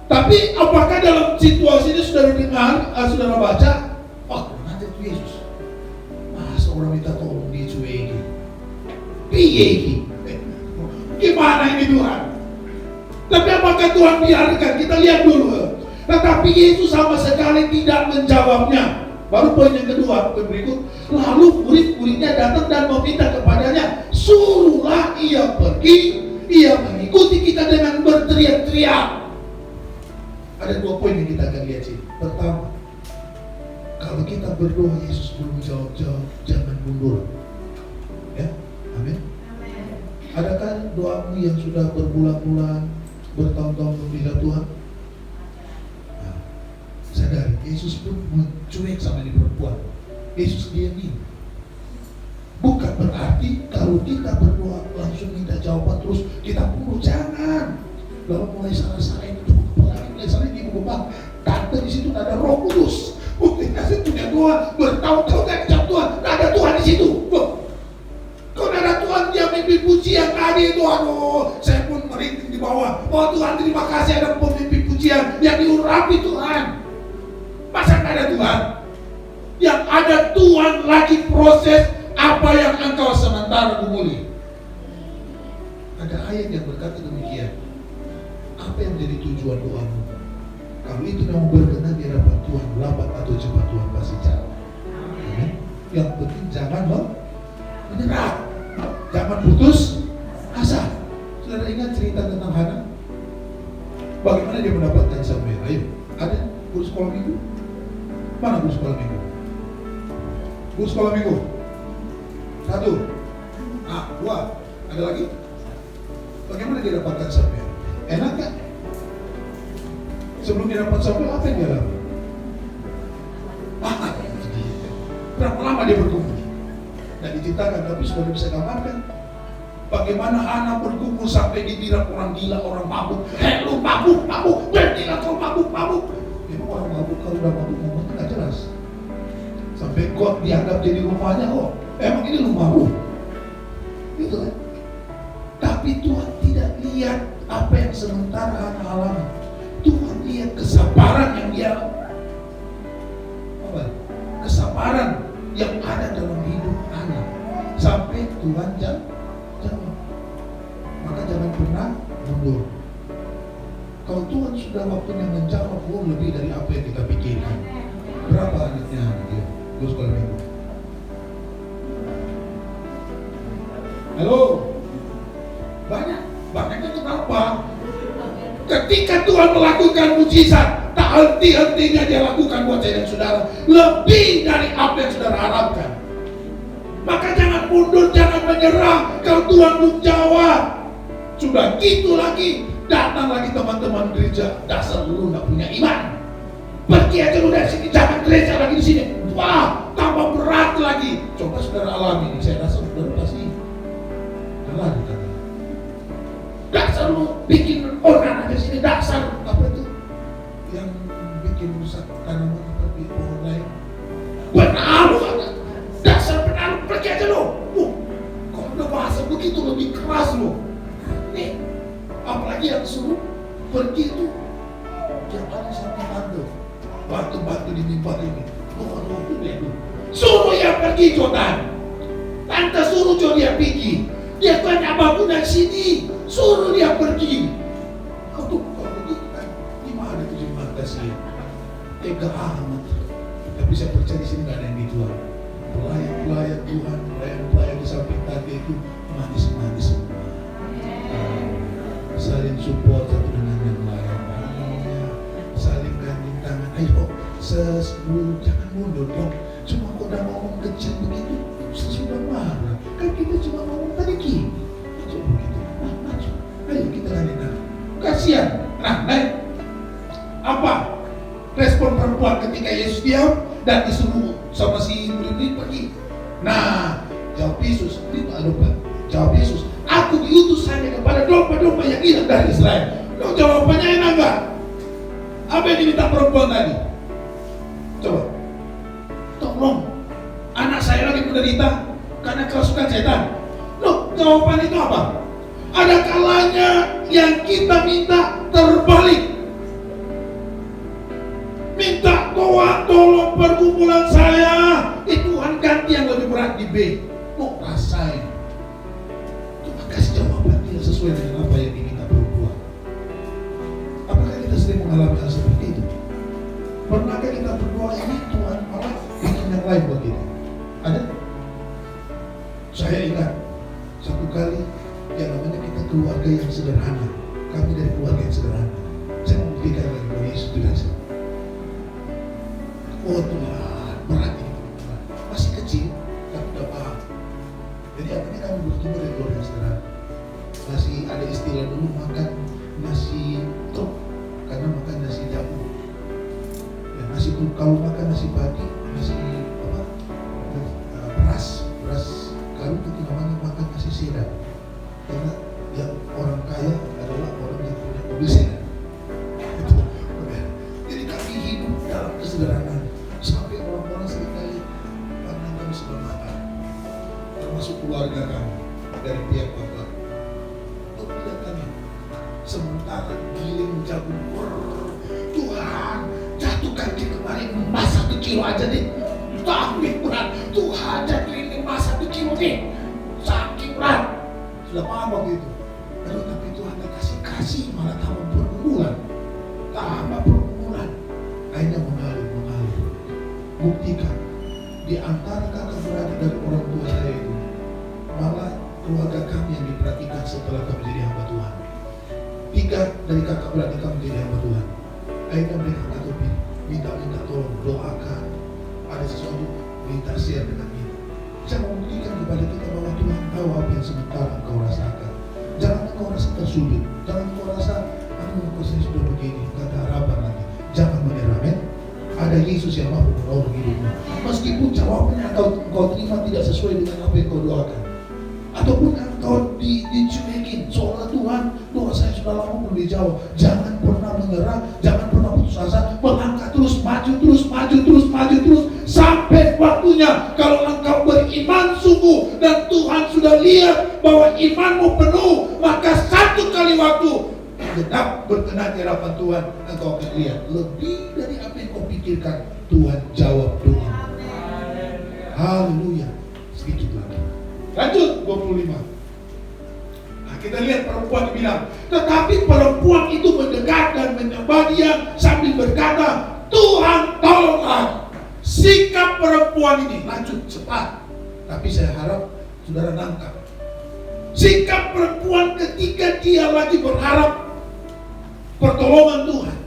Tapi apakah dalam situasi ini saudara dengar, saudara baca, oh nanti itu Yesus, masa orang minta tolong dia cueki, piye gimana ini Tuhan? Tapi apakah Tuhan biarkan? Kita lihat dulu. Tetapi Yesus sama sekali tidak menjawabnya. Baru poin yang kedua, berikut. Lalu murid-muridnya datang dan meminta kepadanya, suruhlah ia pergi, ia mengikuti kita dengan berteriak-teriak. Ada 2 poin yang kita akan lihat sih. Pertama, kalau kita berdoa Yesus belum jawab-jawab, jangan mundur. Ya, amin. Adakah doamu yang sudah berbulan-bulan, bertahun-tahun membela Tuhan? Nah, sadari, Yesus pun mencuek sama ini perempuan. Yesus diamin. Bukan berarti kalau kita berdoa langsung minta jawaban terus kita mundur, jangan. Kalau mulai salah-salah itu sana di rumah, tante di situ ada Roh Kudus. Bukti kasih punya Tuhan bertahun-tahun gak dicap Tuhan, gak ada Tuhan di situ. Kalau ada Tuhan dia mimpi pujian tadi itu, aduh, saya pun merinding di bawah. Oh Tuhan, terima kasih ada pemimpin pujian yang diurapi Tuhan. Masa gak ada Tuhan? Yang ada Tuhan lagi proses apa yang engkau sementara gumuli. Ada ayat yang berkata demikian. Apa yang menjadi tujuan doamu? Kalau itu memang berkenan di hadapan Tuhan, lambat atau cepat Tuhan pasti jawab. Amin. Yang penting jangan menyerah, jangan putus asa. Saudara ingat cerita tentang Hana? Bagaimana dia mendapatkan Samuel? Ayo, ada guru sekolah minggu? Mana guru sekolah minggu? Guru sekolah minggu? 1, 2, ada lagi? Bagaimana dia dapatkan Samuel? Enak kan? Sebelum dia dapat sampel, apa yang dia lakukan? Berapa lama dia berkumpul? Tidak diceritakan, tapi sudah bisa gambarkan bagaimana anak berkumpul sampai dibilang orang gila, orang mabuk. Lu mabuk, berhentilah kau mabuk. Memang orang mabuk kalau udah mabuk ngomongnya nggak jelas. Sampai kok dianggap jadi rumahnya, emang ini rumahmu? Gitu kan? Tapi Tuhan tidak lihat apa yang sementara anak alami. Tuhan lihat kesabaran yang dia kesabaran yang ada dalam hidup anak sampai Tuhan jawab. Maka jangan pernah mundur. Kalau Tuhan sudah waktunya menjawab, lebih dari apa yang kita pikirkan. Berapa anaknya dia? Gue sekolah minggu. Halo, banyaknya kenapa? Ketika Tuhan melakukan mujizat, tak henti-hentinya dia lakukan buat saya dan saudara, lebih dari apa yang saudara harapkan. Maka jangan mundur, jangan menyerah kalau Tuhan belum jawab. Sudah gitu lagi, datang lagi teman-teman gereja, dasar lu gak punya iman. Pergi aja lu dari sini, jangan gereja lagi di sini. Wah, tambah berat lagi. Coba saudara alami, saya rasa saudara pasti jalan kata. Dasar lu bikin orang aja sini, dasar apa itu yang bikin rusak tanaman seperti pohon lain. Benar kata, dasar benar, pergi aja lu. Kok udah bahasa begitu lebih keras lu. Nih, apalagi yang suruh pergi itu tiap hari sampai tanda batu-batu di mimbar ini. Suruh yang pergi Jodan. Tante suruh dia pergi. Dia tanya apapun dari sini, suruh dia pergi. Kalau pergi kan gimana terima kasih? Tega amat. Tapi saya percaya di sini nggak ada yang dijual. Pelayan Tuhan, pelayan di samping tadi itu manis-manis semua. Saling support satu dengan yang lain. Saling gandeng tangan. Ayo, jangan mundur dong. Cuma kok udah ngomong kecil begitu, sudah marah. Kan kita cuma ngomong tadi gini. Coba begitu. Maju. Ayo kita gandeng. Kasihan. Naik. Apa respon perempuan ketika Yesus diam dan disuruh sama si murid-murid pergi? Nah, jawab Yesus. Jawab Yesus. Aku diutus hanya kepada domba-domba yang hilang dari Israel. Loh, jawabannya enak gak? Apa yang diminta perempuan tadi? Coba. Tolong, anak saya lagi menderita karena kerasukan setan. Loh, jawaban itu apa? Ada kalanya yang kita minta terbalik. Minta Tuhan tolong pergumulan saya. Tuhan ganti yang lebih berat di B. Mau rasain. Kasih jawaban dia sesuai dengan apa yang diminta perempuan. Apakah kita sering mengalami hal seperti itu? Pernahkah kita berdoa ini Tuhan malah bikin yang lain buat kita? Ada? Saya ingat satu kali yang namanya kita keluarga yang sederhana. Kami dari keluarga yang sederhana. Saya membuktikan lagi bahwa Yesus tidak sih. Oh Tuhan, berat ini perempuan. Masih kecil, tapi udah paham. Jadi akhirnya kami bertumbuh dari keluarga yang sederhana. Masih ada istilah dulu makan nasi truk karena makan nasi jamu. Ya, nasi truk kalau makan nasi pagi, nasi beras kalau itu namanya makan nasi sedan. Karena yang orang kaya adalah orang yang punya mobil sedan. Itu. Jadi kami hidup dalam kesederhanaan sampai orang-orang seringkali pandang kami sebelah mata. Termasuk keluarga kami dari pihak bapak. Lihat kami sementara giling jagung, Tuhan jatuhkan di kemarin emas 1 kilo aja deh, tapi berat. Tuhan jatuhin emas 1 kilo deh, saking berat. Sudah paham begitu. Lalu tapi Tuhan kasih malah tambah pergumulan. Akhirnya mengalir. Buktikan di antara kakak beradik dari orang tua saya itu, malah keluarga kami yang diperhatikan setelah kami jadi hamba Tuhan. 3 dari kakak beradik kami jadi hamba Tuhan. Akhirnya mereka minta tolong, doakan. Ada sesuatu, minta share dengan kita. Saya membuktikan kepada kita bahwa Tuhan tahu apa yang sementara engkau rasakan. Jangan engkau rasa tersulit. Jangan engkau rasa, saya sudah begini, gak ada harapan lagi. ada Yesus yang mampu menolong hidupmu. Meskipun jawaban yang kau terima tidak sesuai dengan apa yang kau doakan, ataupun engkau dicuekin seolah Tuhan, doa saya sudah lama belum dijawab. Jangan pernah menyerah, jangan pernah putus asa, melangkah terus, maju terus sampai waktunya. Kalau engkau beriman sungguh dan Tuhan sudah lihat bahwa imanmu penuh, maka satu kali waktu genap berkenan di hadapan Tuhan, engkau akan lihat lebih dari apa yang kau pikirkan. Tuhan jawab doa. Haleluya. Sedikit lagi. Lanjut 25. Nah, kita lihat perempuan bilang, tetapi perempuan itu mendekat dan menyembah Dia sambil berkata, Tuhan tolonglah. Sikap perempuan ini, lanjut cepat, tapi saya harap saudara nangkap. Sikap perempuan ketika dia lagi berharap pertolongan Tuhan.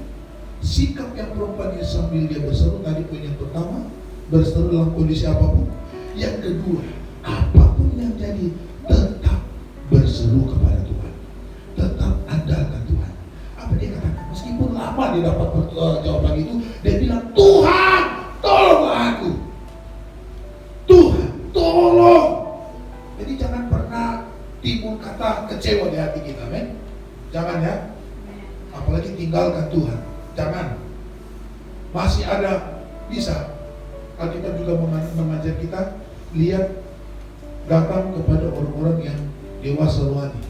Sikap yang perempuan ini sambil dia berseru, tadi poin yang pertama, berseru dalam kondisi apapun. Yang kedua, apapun yang jadi, tetap berseru kepada Tuhan, tetap andalkan Tuhan. Apa dia katakan? Meskipun lama dia dapat jawaban itu, dia bilang, Tuhan tolonglah aku. Tuhan tolong. Jadi jangan pernah timbul kata kecewa di hati kita, men. Jangan ya. Apalagi tinggalkan Tuhan. Jangan. Masih ada, bisa. Alkitab juga mengajar kita, lihat, datang kepada orang-orang yang dewasa rohani.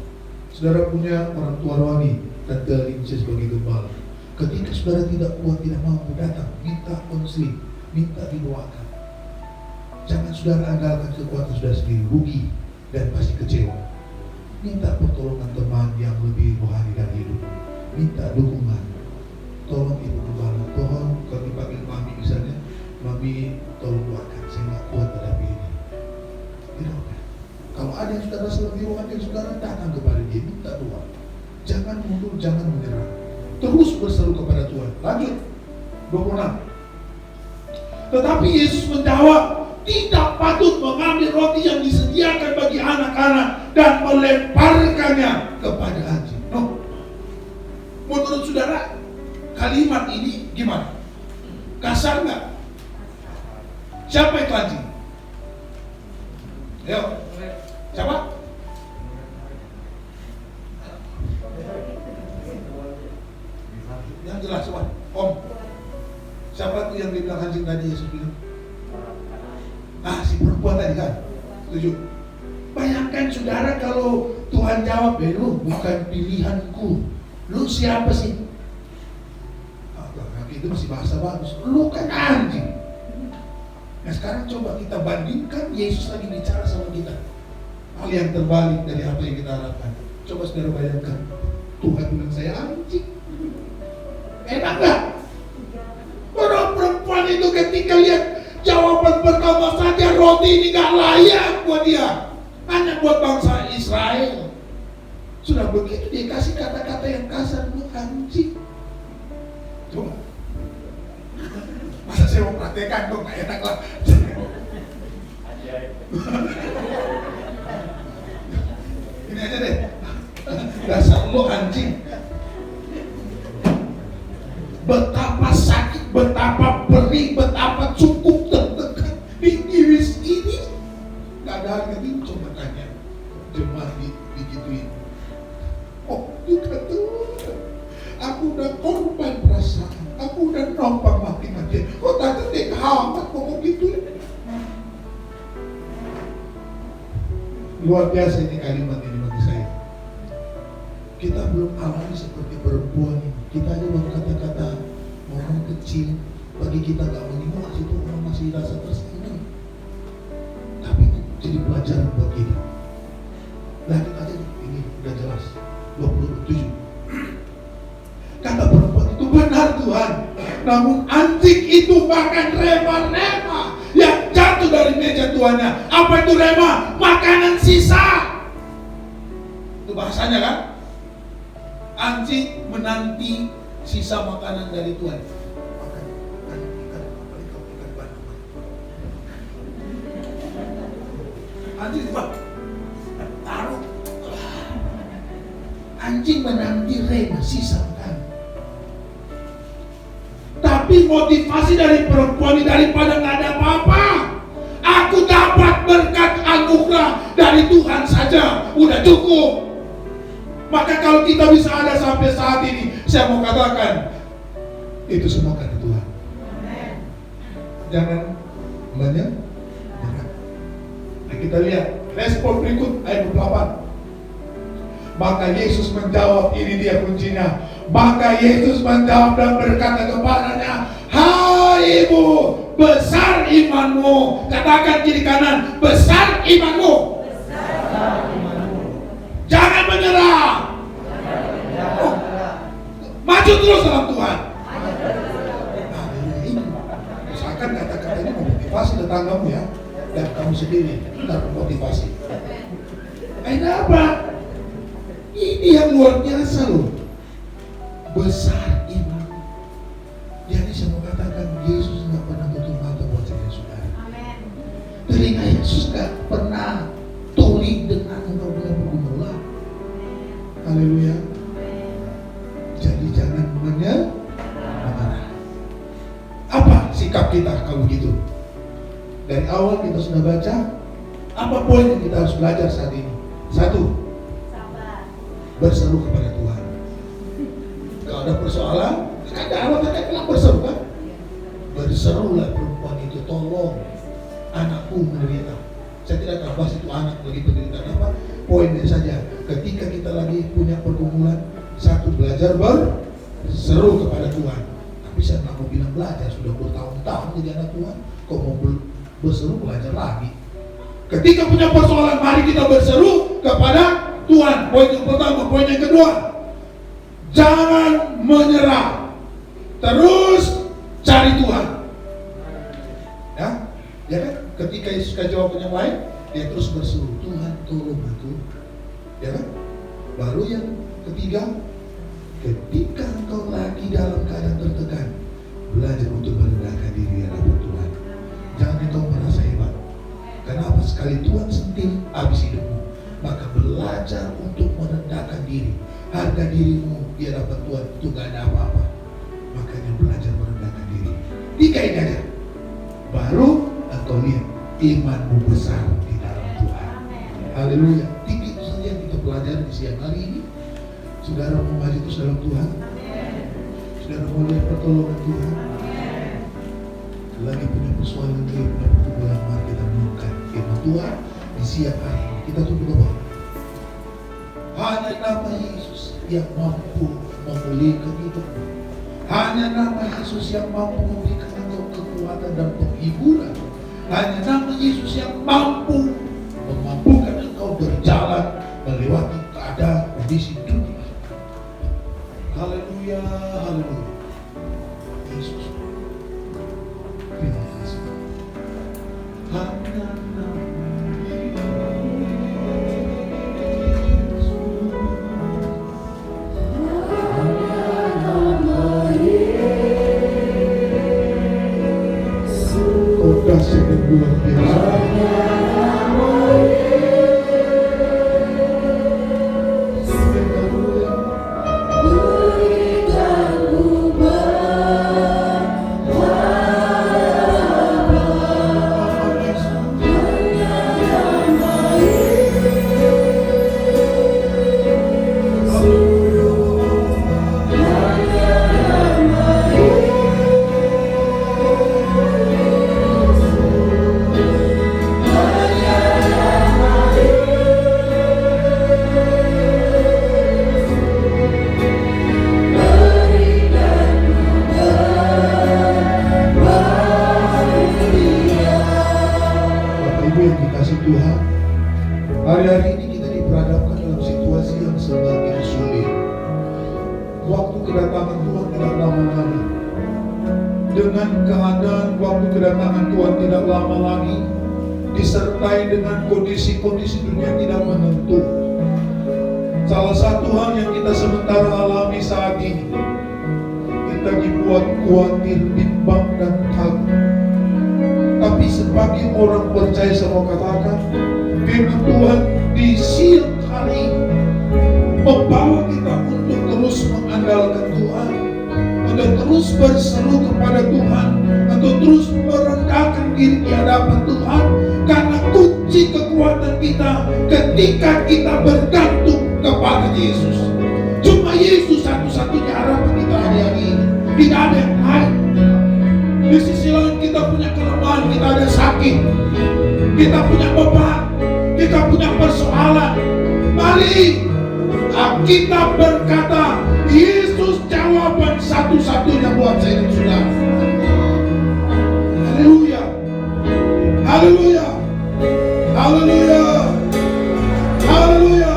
Saudara punya orang tua rohani, Tante Lindsay sebagai gembala. Ketika saudara tidak kuat, tidak mampu, datang, minta konseling, minta didoakan. Jangan saudara andalkan kekuatan saudara sendiri, rugi dan pasti kecewa. Minta pertolongan teman yang lebih rohani dari hidup. Minta dukungan. Tolong ibu gembala, tolong kalau dipanggil mami misalnya, mami tolong doakan, saya nggak kuat hadapi ini. Doakan. Kalau ada yang saudara lebih rohani, saudara datang kepada dia, minta doa. Jangan mundur, jangan menyerah. Terus berseru kepada Tuhan. Lanjut 26. Tetapi Yesus menjawab, tidak patut mengambil roti yang disediakan bagi anak-anak dan melemparkannya kepada anjing. No. Menurut saudara, kalimat ini gimana? Kasar nggak? Siapa itu anjing? Ayo, siapa? Yang jelas, coba, Om. Siapa tuh yang dibilang anjing tadi Yesus bilang? Si perempuan tadi kan? Setuju? Bayangkan saudara kalau Tuhan jawab, lu bukan pilihanku. Lu siapa sih? Itu masih bahasa bagus. Lu kan anjing. Nah sekarang coba kita bandingkan Yesus lagi bicara sama kita. Hal yang terbalik dari apa yang kita harapkan. Coba saudara bayangkan, Tuhan bilang saya anjing. Enak gak? Orang perempuan itu ketika lihat jawaban pertama saja, roti ini gak layak buat dia, hanya buat bangsa Israel. Sudah begitu dia kasih kata-kata yang kasar, lu anjing. Coba, masa saya mau praktekan dong, gak enak lah. Ini aja deh, dasar lu anjing. Betapa sakit, betapa perih, betapa cukup tertekan di diri ini. Gak ada harga diri. Coba tanya jemaat digituin. Oh juga Tuhan, aku udah korban perasaan, aku udah numpang mati-matian. Kok tante dek amat ngomong gitu? Luar biasa ini kalimat ini bagi saya. Kita belum alami seperti perempuan ini. Kita aja baru kata-kata orang kecil, bagi kita gak menyimak, itu orang masih rasa tersinggung. Tapi itu jadi pelajaran buat kita. Lanjut aja, ini udah jelas. 27. Kata perempuan itu, benar Tuhan, namun anjing itu makan rema-rema yang jatuh dari meja tuannya. Apa itu rema? Makanan sisa. Itu bahasanya kan? Anjing menanti sisa makanan dari Tuhan. Makan ikan, apalagi kalau ikan bandeng. Anjing taruh. Anjing menanti rema sisa makanan. Tapi Tapi motivasi dari perempuan ini daripada nggak ada apa-apa, aku dapat berkat anugerah dari Tuhan saja, udah cukup. Maka kalau kita bisa ada sampai saat ini, saya mau katakan itu semua karena Tuhan. Jangan menyerah. Nah, kita lihat respon berikut ayat 28. Maka Yesus menjawab, ini dia kuncinya. Maka Yesus menjawab dan berkata kepadanya, hai ibu, besar imanmu. Katakan kiri kanan, besar imanmu. Jangan menyerah. Maju terus dalam Tuhan. Usahakan kata-kata ini memotivasi tetanggamu ya, dan kamu sendiri kita memotivasi. Ini apa? Ini yang luar biasa loh. Besar iman. Jadi saya mau katakan, Yesus nggak pernah tutup mata buat saya, saudara. Telinga Yesus nggak pernah tuli dengan engkau punya pergumulan. Haleluya. Jadi jangan menyerah. Apa sikap kita kalau begitu? Dari awal kita sudah baca. Apa poin yang kita harus belajar saat ini? Satu, berseru kepada Tuhan. Kalau ada persoalan, ada Allah kan bilang berseru kan? Berserulah perempuan itu, tolong anakku menderita. Saya tidak akan bahas itu anak lagi penderita apa. Poinnya saja, ketika kita lagi punya pergumulan, satu, belajar berseru kepada Tuhan. Tapi saya nggak mau bilang belajar, sudah bertahun-tahun jadi anak Tuhan, kok mau berseru belajar lagi. Ketika punya persoalan, mari kita berseru kepada Tuhan. Poin yang pertama. Poin yang kedua, jangan menyerah, terus cari Tuhan. Ya kan? Ketika Yesus kasih jawaban yang lain, dia terus berseru, Tuhan tolong aku. Ya kan? Baru yang ketiga, ketika engkau lagi dalam keadaan tertekan, belajar untuk merendahkan diri hadapan Tuhan. Jangan engkau merasa hebat. Kenapa? Sekali Tuhan sentil habis hidupmu. Maka belajar untuk merendahkan diri. Harga dirimu di hadapan Tuhan itu gak ada apa-apa. Makanya belajar merendahkan diri. 3 ini aja, baru engkau lihat imanmu besar di dalam Tuhan. Haleluya. 3 itu saja yang kita pelajari di siang hari ini. Saudara mau maju terus dalam Tuhan. Saudara mau lihat pertolongan Tuhan. Lagi punya persoalan, lagi punya pergumulan, mari kita menemukan firman Tuhan di siang hari ini. Kita tunggu doa. Hanya nama Yesus yang mampu memulihkan hidupmu. Hanya nama Yesus yang mampu memberikan engkau kekuatan dan penghiburan. Hanya nama Yesus yang mampu memampukan engkau berjalan melewati keadaan kondisi dunia. Haleluya, haleluya. Yesus. Terima kasih. Hanya nama kasih dan luar biasa. Tuhan, hari-hari ini kita diperhadapkan dalam situasi yang semakin sulit. Waktu kedatangan Tuhan tidak lama lagi. Dengan keadaan waktu kedatangan Tuhan tidak lama lagi, disertai dengan kondisi-kondisi dunia tidak menentu. Salah satu hal yang kita sementara alami saat ini, kita dibuat khawatir, bimbang dan takut. Tapi sebagai orang percaya, saya mau katakan, firman Tuhan di siang hari membawa kita untuk terus mengandalkan Tuhan, untuk terus terus berseru kepada Tuhan, untuk terus merendahkan diri di hadapan Tuhan, karena kunci kekuatan kita ketika kita bergantung kepada Yesus. Cuma Yesus satu-satunya harapan kita hari-hari ini, tidak ada yang lain. Di sisi lain kita punya kelemahan, kita ada sakit, kita punya beban, kita punya persoalan. Mari Alkitab berkata, Yesus jawaban satu-satunya buat saya dan saudara. Haleluya, haleluya, haleluya, haleluya.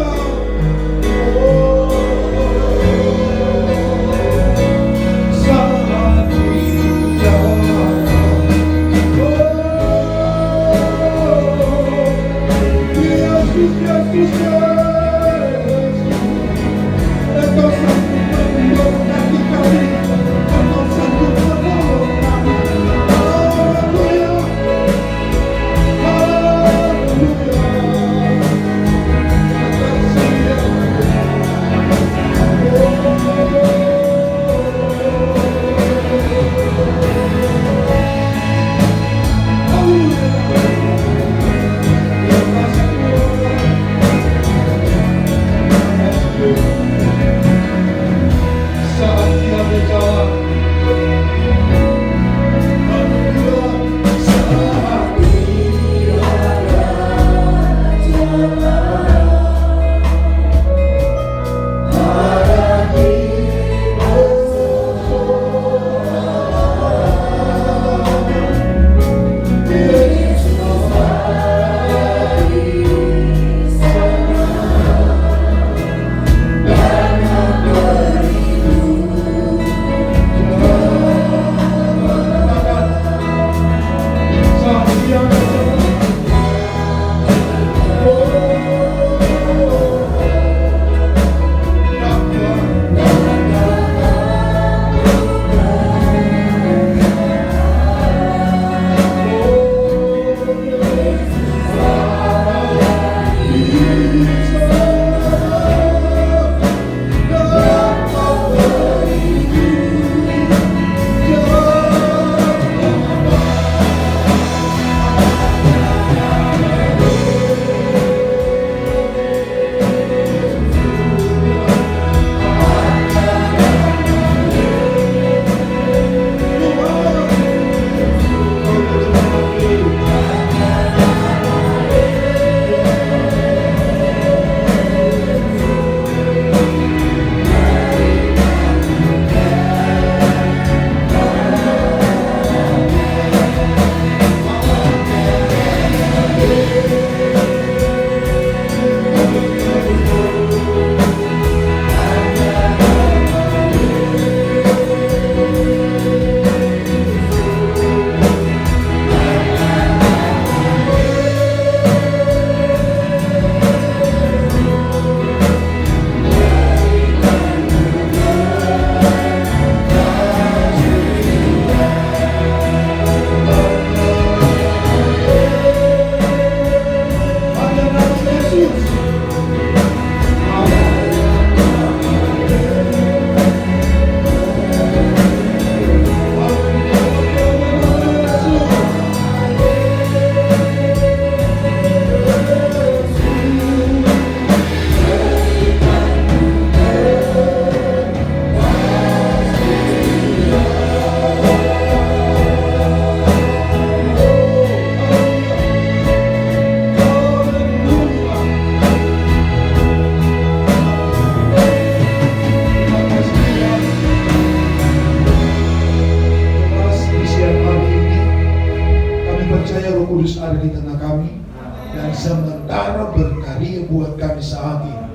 sementara berkarya buat kami saat ini.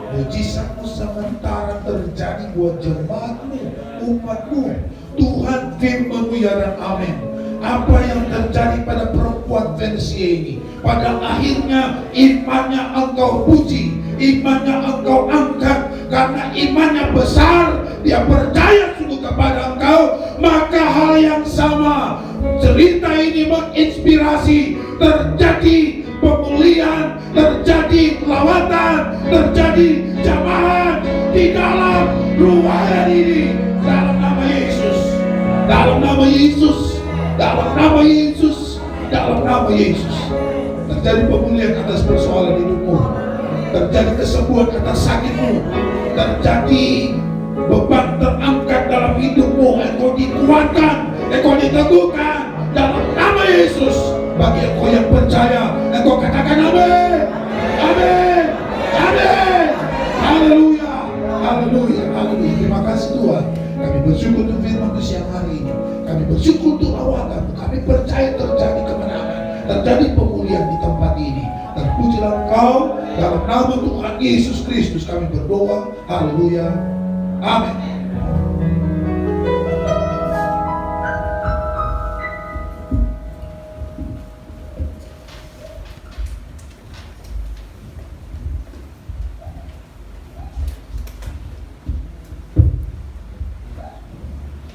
Mujizatmu sementara terjadi buat jemaatmu, umatmu. Tuhan firman-Mu ya dan amin. Apa yang terjadi pada perempuan Venesia ini, pada akhirnya imannya engkau puji, imannya engkau angkat, karena imannya besar, dia percaya sungguh kepada engkau. Maka hal yang sama, cerita ini menginspirasi, terjadi pemulihan, terjadi lawatan, terjadi jamahan di dalam ruangan ini, dalam nama Yesus. nama Yesus, dalam nama Yesus, dalam nama Yesus. Terjadi pemulihan atas persoalan hidupmu, terjadi kesembuhan atas sakitmu, terjadi beban terangkat dalam hidupmu. Engkau dikuatkan, engkau diteguhkan dalam nama Yesus. Bagi engkau yang percaya, engkau katakan amin, amin, amin. Haleluya, haleluya, haleluya. Terima kasih Tuhan. Kami bersyukur untuk firman-Mu siang hari ini. Kami bersyukur untuk lawakan-Mu. Kami percaya terjadi kemenangan, terjadi pemulihan di tempat ini. Terpujilah Engkau, dalam nama Tuhan Yesus Kristus kami berdoa. Haleluya, amin.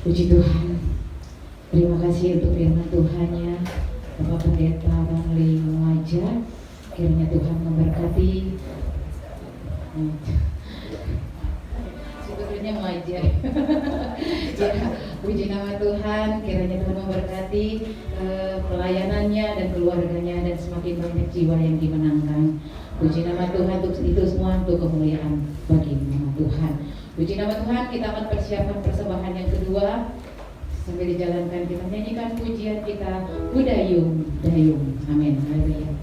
Puji Tuhan. Terima kasih untuk firman Tuhan-Nya, Bapak Pendeta Bang Li Muaja. Kiranya Tuhan memberkati. Sebetulnya Muaja. Ya, puji nama Tuhan. Kiranya Tuhan memberkati pelayanannya dan keluarganya, dan semakin banyak jiwa yang dimenangkan. Puji nama Tuhan, untuk itu semua untuk kemuliaan bagi nama Tuhan. Puji nama Tuhan. Kita akan persiapkan persembahan yang kedua. Sambil dijalankan kita nyanyikan pujian kita, Udayung Dayung. Amin. Haleluya.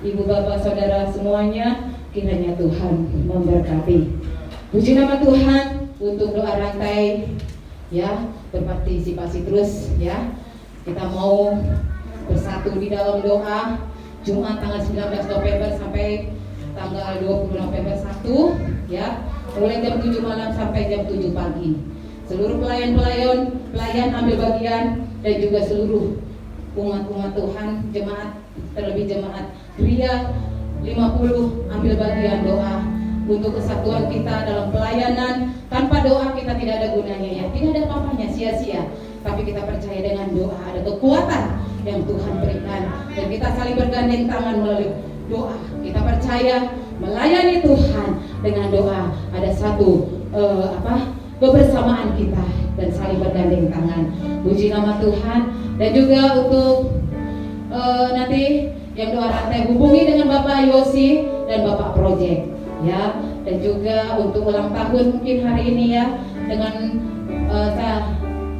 Ibu bapak saudara semuanya, kiranya Tuhan memberkati. Puji nama Tuhan. Untuk doa rantai ya, berpartisipasi terus ya. Kita mau bersatu di dalam doa Jumat tanggal 19 November sampai tanggal 20 November 1 ya, mulai jam 7 malam sampai jam 7 pagi. Seluruh pelayan ambil bagian, dan juga seluruh umat-umat Tuhan, jemaat, terlebih jemaat pria 50 ambil bagian doa untuk kesatuan kita dalam pelayanan. Tanpa doa kita tidak ada gunanya ya, tidak ada apa-apanya, sia-sia. tapi kita percaya dengan doa ada kekuatan yang Tuhan berikan, dan kita saling bergandeng tangan melalui doa. Kita percaya melayani Tuhan dengan doa, ada satu kebersamaan kita dan saling bergandeng tangan. Puji nama Tuhan. Dan juga untuk nanti yang doa rantai, hubungi dengan Bapak Yosi dan Bapak Project ya. Dan juga untuk ulang tahun mungkin hari ini ya, dengan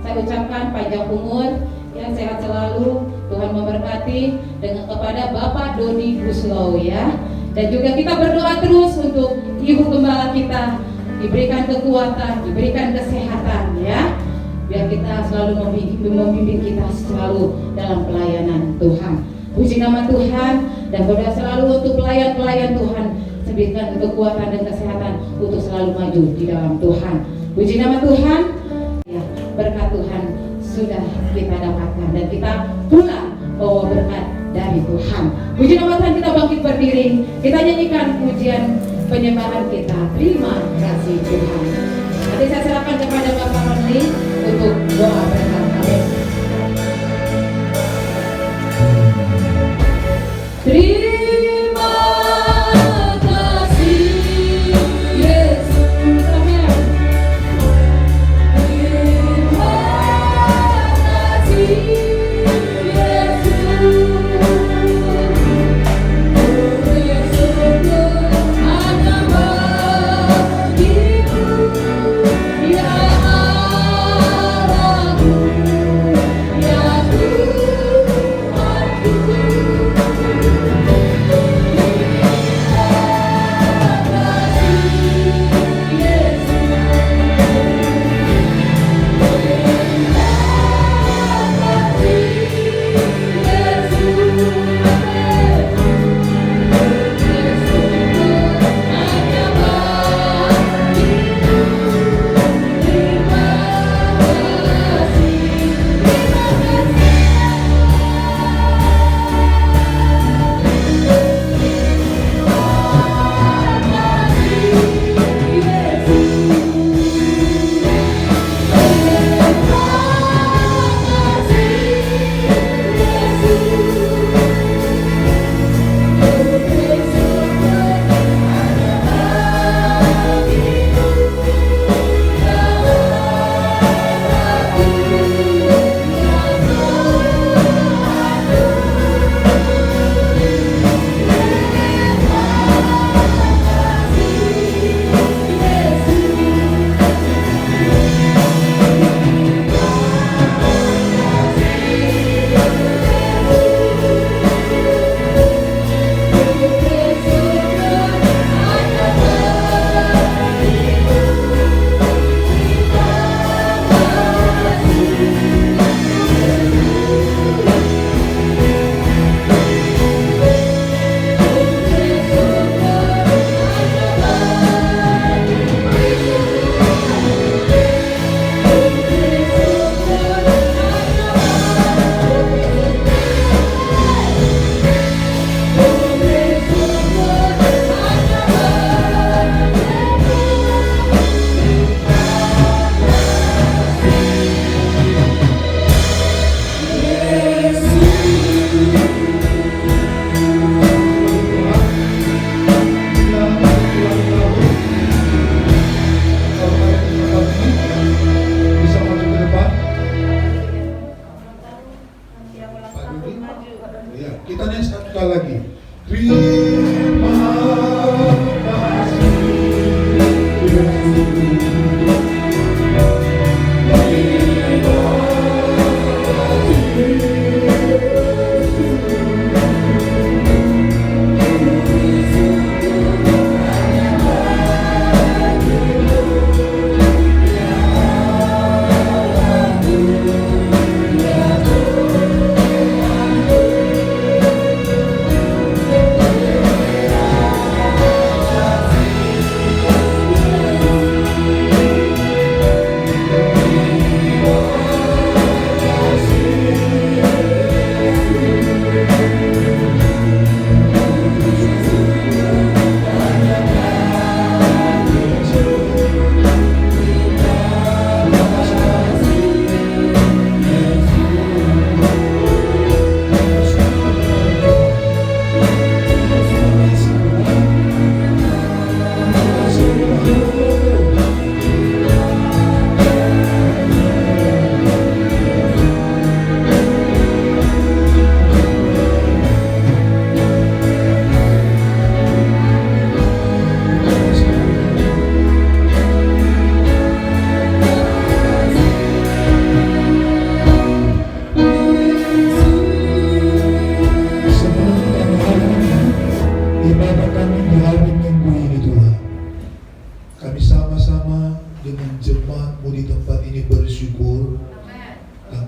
saya ucapkan panjang umur ya, sehat selalu, Tuhan memberkati, dengan kepada Bapak Dodi Guslow ya. Dan juga kita berdoa terus untuk Ibu Gembala kita, diberikan kekuatan, diberikan kesehatan ya, biar kita selalu membimbing kita selalu dalam pelayanan Tuhan. Puji nama Tuhan. Dan berdoa selalu untuk pelayan-pelayan Tuhan, berikan kekuatan dan kesehatan untuk selalu maju di dalam Tuhan. Puji nama Tuhan ya, berkat Tuhan sudah kita dapatkan dan kita pulang bawa berkat dari Tuhan. Puji nama Tuhan. Kita bangkit berdiri, kita nyanyikan pujian penyembahan kita. Terima kasih Tuhan. Nanti saya serahkan kepada Bapak Ronli untuk doa berkat. Amin. Terima kasih Yesus. Amin. Terima kasih Yesus. Hanya bagimu ya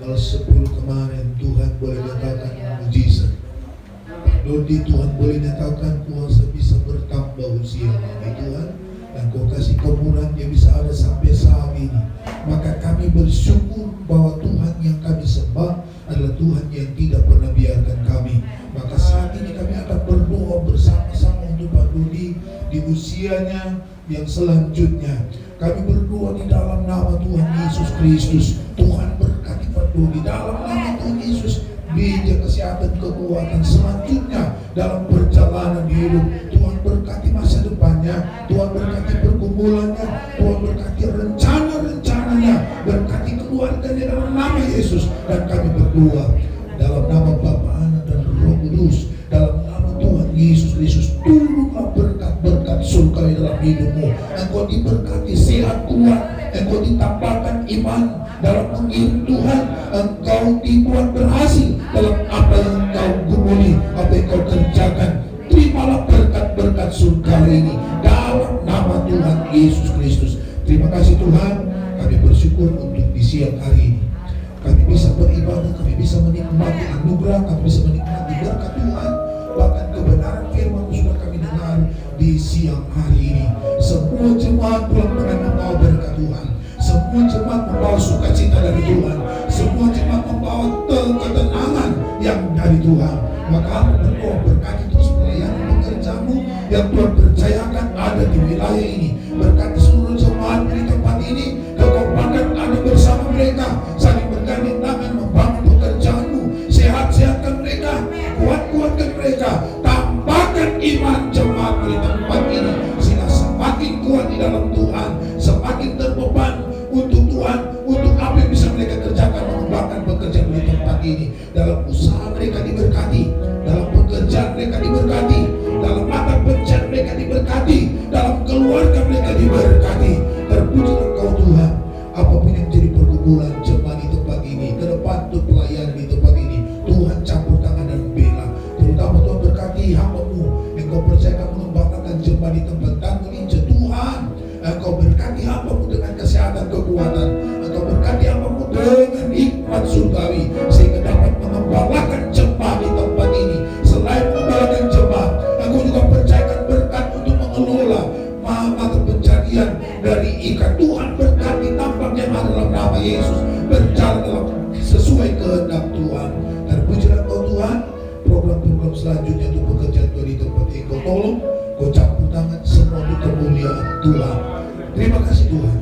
tanggal 10 kemarin Tuhan boleh nyatakan mujizat. Dodi, Tuhan boleh nyatakan kuasa bisa bertambah usia kami Tuhan, dan Kau kasih kemurahan yang bisa ada sampai saat ini. Maka kami bersyukur bahwa Tuhan yang kami sembah adalah Tuhan yang tidak pernah biarkan kami. Maka saat ini kami akan berdoa bersama-sama untuk Pak Dodi di usianya yang selanjutnya. Kami berdoa di dalam nama Tuhan Yesus Kristus. Tuhan berkati Pak Dodi dalam nama Tuhan Yesus. Bija kesehatan, kekuatan selanjutnya dalam perjalanan hidup. Tuhan berkati masa depannya, Tuhan berkati pergumulannya, Tuhan berkati rencana-rencananya, berkati keluarganya dalam nama Yesus. Dan kami berdoa dalam nama Bapa, Anak dan Roh Kudus, dalam nama Tuhan Yesus Kristus, turunlah berkat-berkat surga dalam hidupmu. Engkau diberkati sehat kuat, engkau ditambahkan iman dalam mengiring Tuhan, engkau dibuat berhasil dalam apa yang engkau gumuli, apa yang engkau kerjakan. Terimalah berkat-berkat surga ini dalam nama Tuhan Yesus Kristus. Terima kasih Tuhan, kami bersyukur untuk di siang hari ini kami bisa beribadah, kami bisa menikmati anugerah, kami bisa menikmati berkat Tuhan. Bahkan kebenaran firman sudah kami dengar di siang hari ini. Semua jemaat pulang dengan membawa berkat Tuhan. Semua jemaat membawa sukacita dari Tuhan. Semua jemaat membawa ketenangan yang dari Tuhan. Maka aku berdoa berkati terus pelayanan pekerjamu yang Tuhan percayakan ada di wilayah ini. Berkati seluruh jemaat di tempat ini. Kekompakan ada bersama mereka, saling bergandeng tangan membangun pekerjaanmu. Sehat-sehatkan mereka, kuat-kuatkan mereka, tambahkan iman jemaat di tempat ini sehingga semakin kuat di dalam Tuhan, semakin terbeban untuk Tuhan, untuk apa yang bisa mereka kerjakan, mengembangkan pekerjaan di tempat ini. Dalam usaha mereka diberkati, dalam pekerjaan mereka diberkati, dalam mata pencarian mereka diberkati, dalam keluarga mereka diberkati. Terpuji Engkau Tuhan. Apapun yang jadi pergumulan jemaat di tempat ini, ke depan untuk pelayan di tempat ini, Tuhan campur tangan dan bela. Terutama Tuhan berkati hamba-Mu yang Kau percayakan mengembangkan jemaat di tempat Tanggul Ince. Tuhan, Engkau berkati hamba-Mu dengan kesehatan, kekuatan. Engkau berkati hamba-Mu dengan hikmat surgawi sehingga dapat mengembangkan jemaat di tempat ini. Selain mengembangkan jemaat, Engkau juga percayakan berkat untuk mengelola mata pencarian dari ikan. Tuhan berkati tampaknya ada dalam nama Yesus, berjalan dalam sesuai kehendak Tuhan. Terpujilah Engkau Tuhan. Program-program selanjutnya untuk pekerjaan Tuhan di tempat ini Kau tolong, Kau campur tangan semua untuk kemuliaan Tuhan. Terima kasih Tuhan.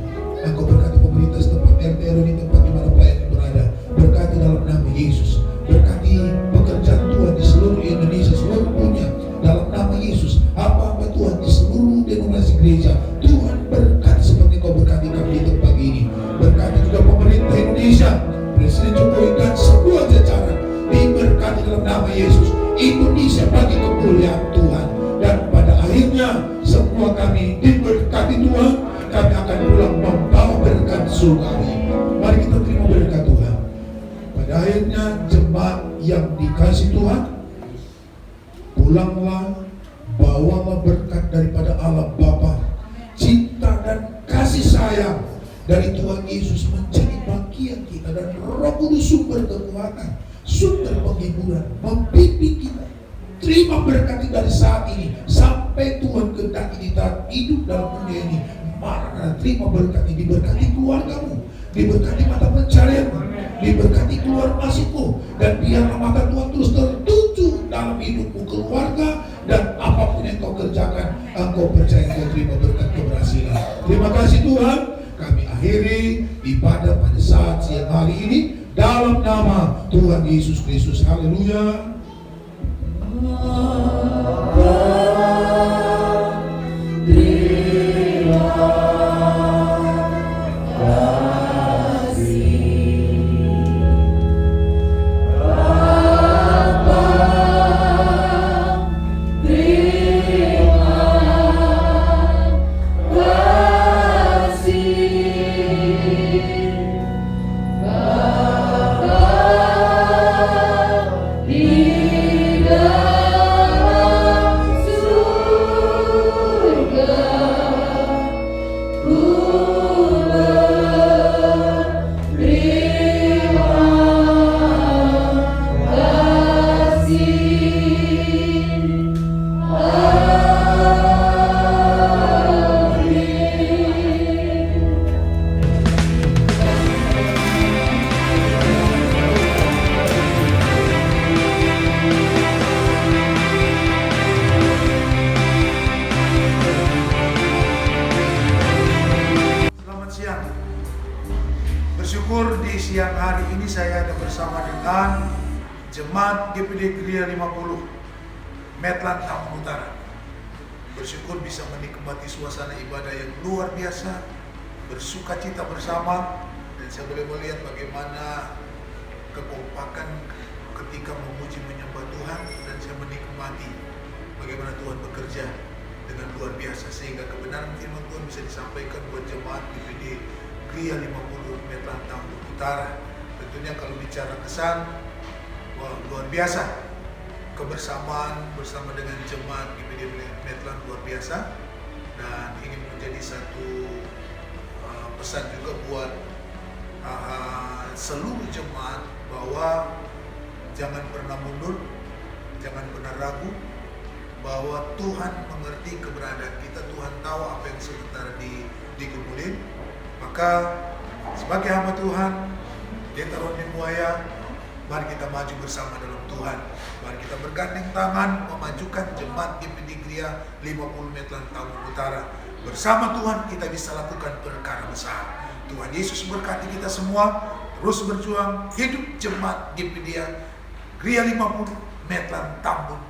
Engkau berkati pemerintah setempat, RT RW di tempat di mana pelayan berada. Berkati dalam nama Yesus. Berkati pekerjaan Tuhan di seluruh Indonesia, seluruh dunia dalam nama Yesus. Apa-apa Tuhan di seluruh denominasi gereja, Tuhan berkati seperti Kau berkati kami di tempat ini. Berkati juga pemerintah Indonesia, Presiden Jokowi dan semua jajaran diberkati dalam nama Yesus. Indonesia bagi kemuliaan Tuhan. Dan pada akhirnya semua kami diberkati Tuhan. Kami akan pulang membawa berkat surgawi. Mari kita terima berkat Tuhan. Pada akhirnya jemaat yang dikasih Tuhan, pulanglah, bawalah berkat daripada Allah Bapa, cinta dan kasih sayang dari Tuhan Yesus menjadi bagian kita, dan Roh Kudus sumber kekuatan, sumber penghiburan, membimbing kita. Terima berkat dari saat ini sampai Tuhan kehendaki kita hidup dalam dunia ini. Maka terima berkat ini, diberkati keluargamu, diberkati mata pencarianmu, diberkati keluar masukmu, dan biarlah mata Tuhan terus tertuju dalam hidupmu, keluarga, dan apapun yang kau kerjakan, engkau percaya kau terima berkat keberhasilan. Terima kasih Tuhan. Kami akhiri ibadah pada saat siang hari ini dalam nama Tuhan Yesus Kristus. Haleluya. Bapa, Bersyukur di siang hari ini saya ada bersama dengan Jemaat GPD Gria 50 Medland Tambun Utara. Bersyukur bisa menikmati suasana ibadah yang luar biasa, bersuka cita bersama, dan saya boleh melihat bagaimana kekompakan ketika memuji menyembah Tuhan, dan saya menikmati bagaimana Tuhan bekerja dengan luar biasa sehingga kebenaran firman Tuhan bisa disampaikan buat jemaat GPD Gria 50 Medland Tambun Utara. Tentunya kalau bicara kesan, wah, luar biasa. Kebersamaan bersama dengan jemaat GPD Medland luar biasa, dan ingin menjadi satu pesan juga buat seluruh jemaat bahwa jangan pernah mundur, jangan pernah ragu bahwa Tuhan mengerti keberadaan kita, Tuhan tahu apa yang sementara digumulin. Maka sebagai hamba Tuhan, Pendeta Roni Muaya, mari kita maju bersama dalam Tuhan. Mari kita bergandeng tangan memajukan jemaat GPD Gria 50 Medland Tambun Utara. Bersama Tuhan kita bisa lakukan perkara besar. Tuhan Yesus berkati kita semua. Terus berjuang, hidup jemaat GPD Gria 50 Medland Tambun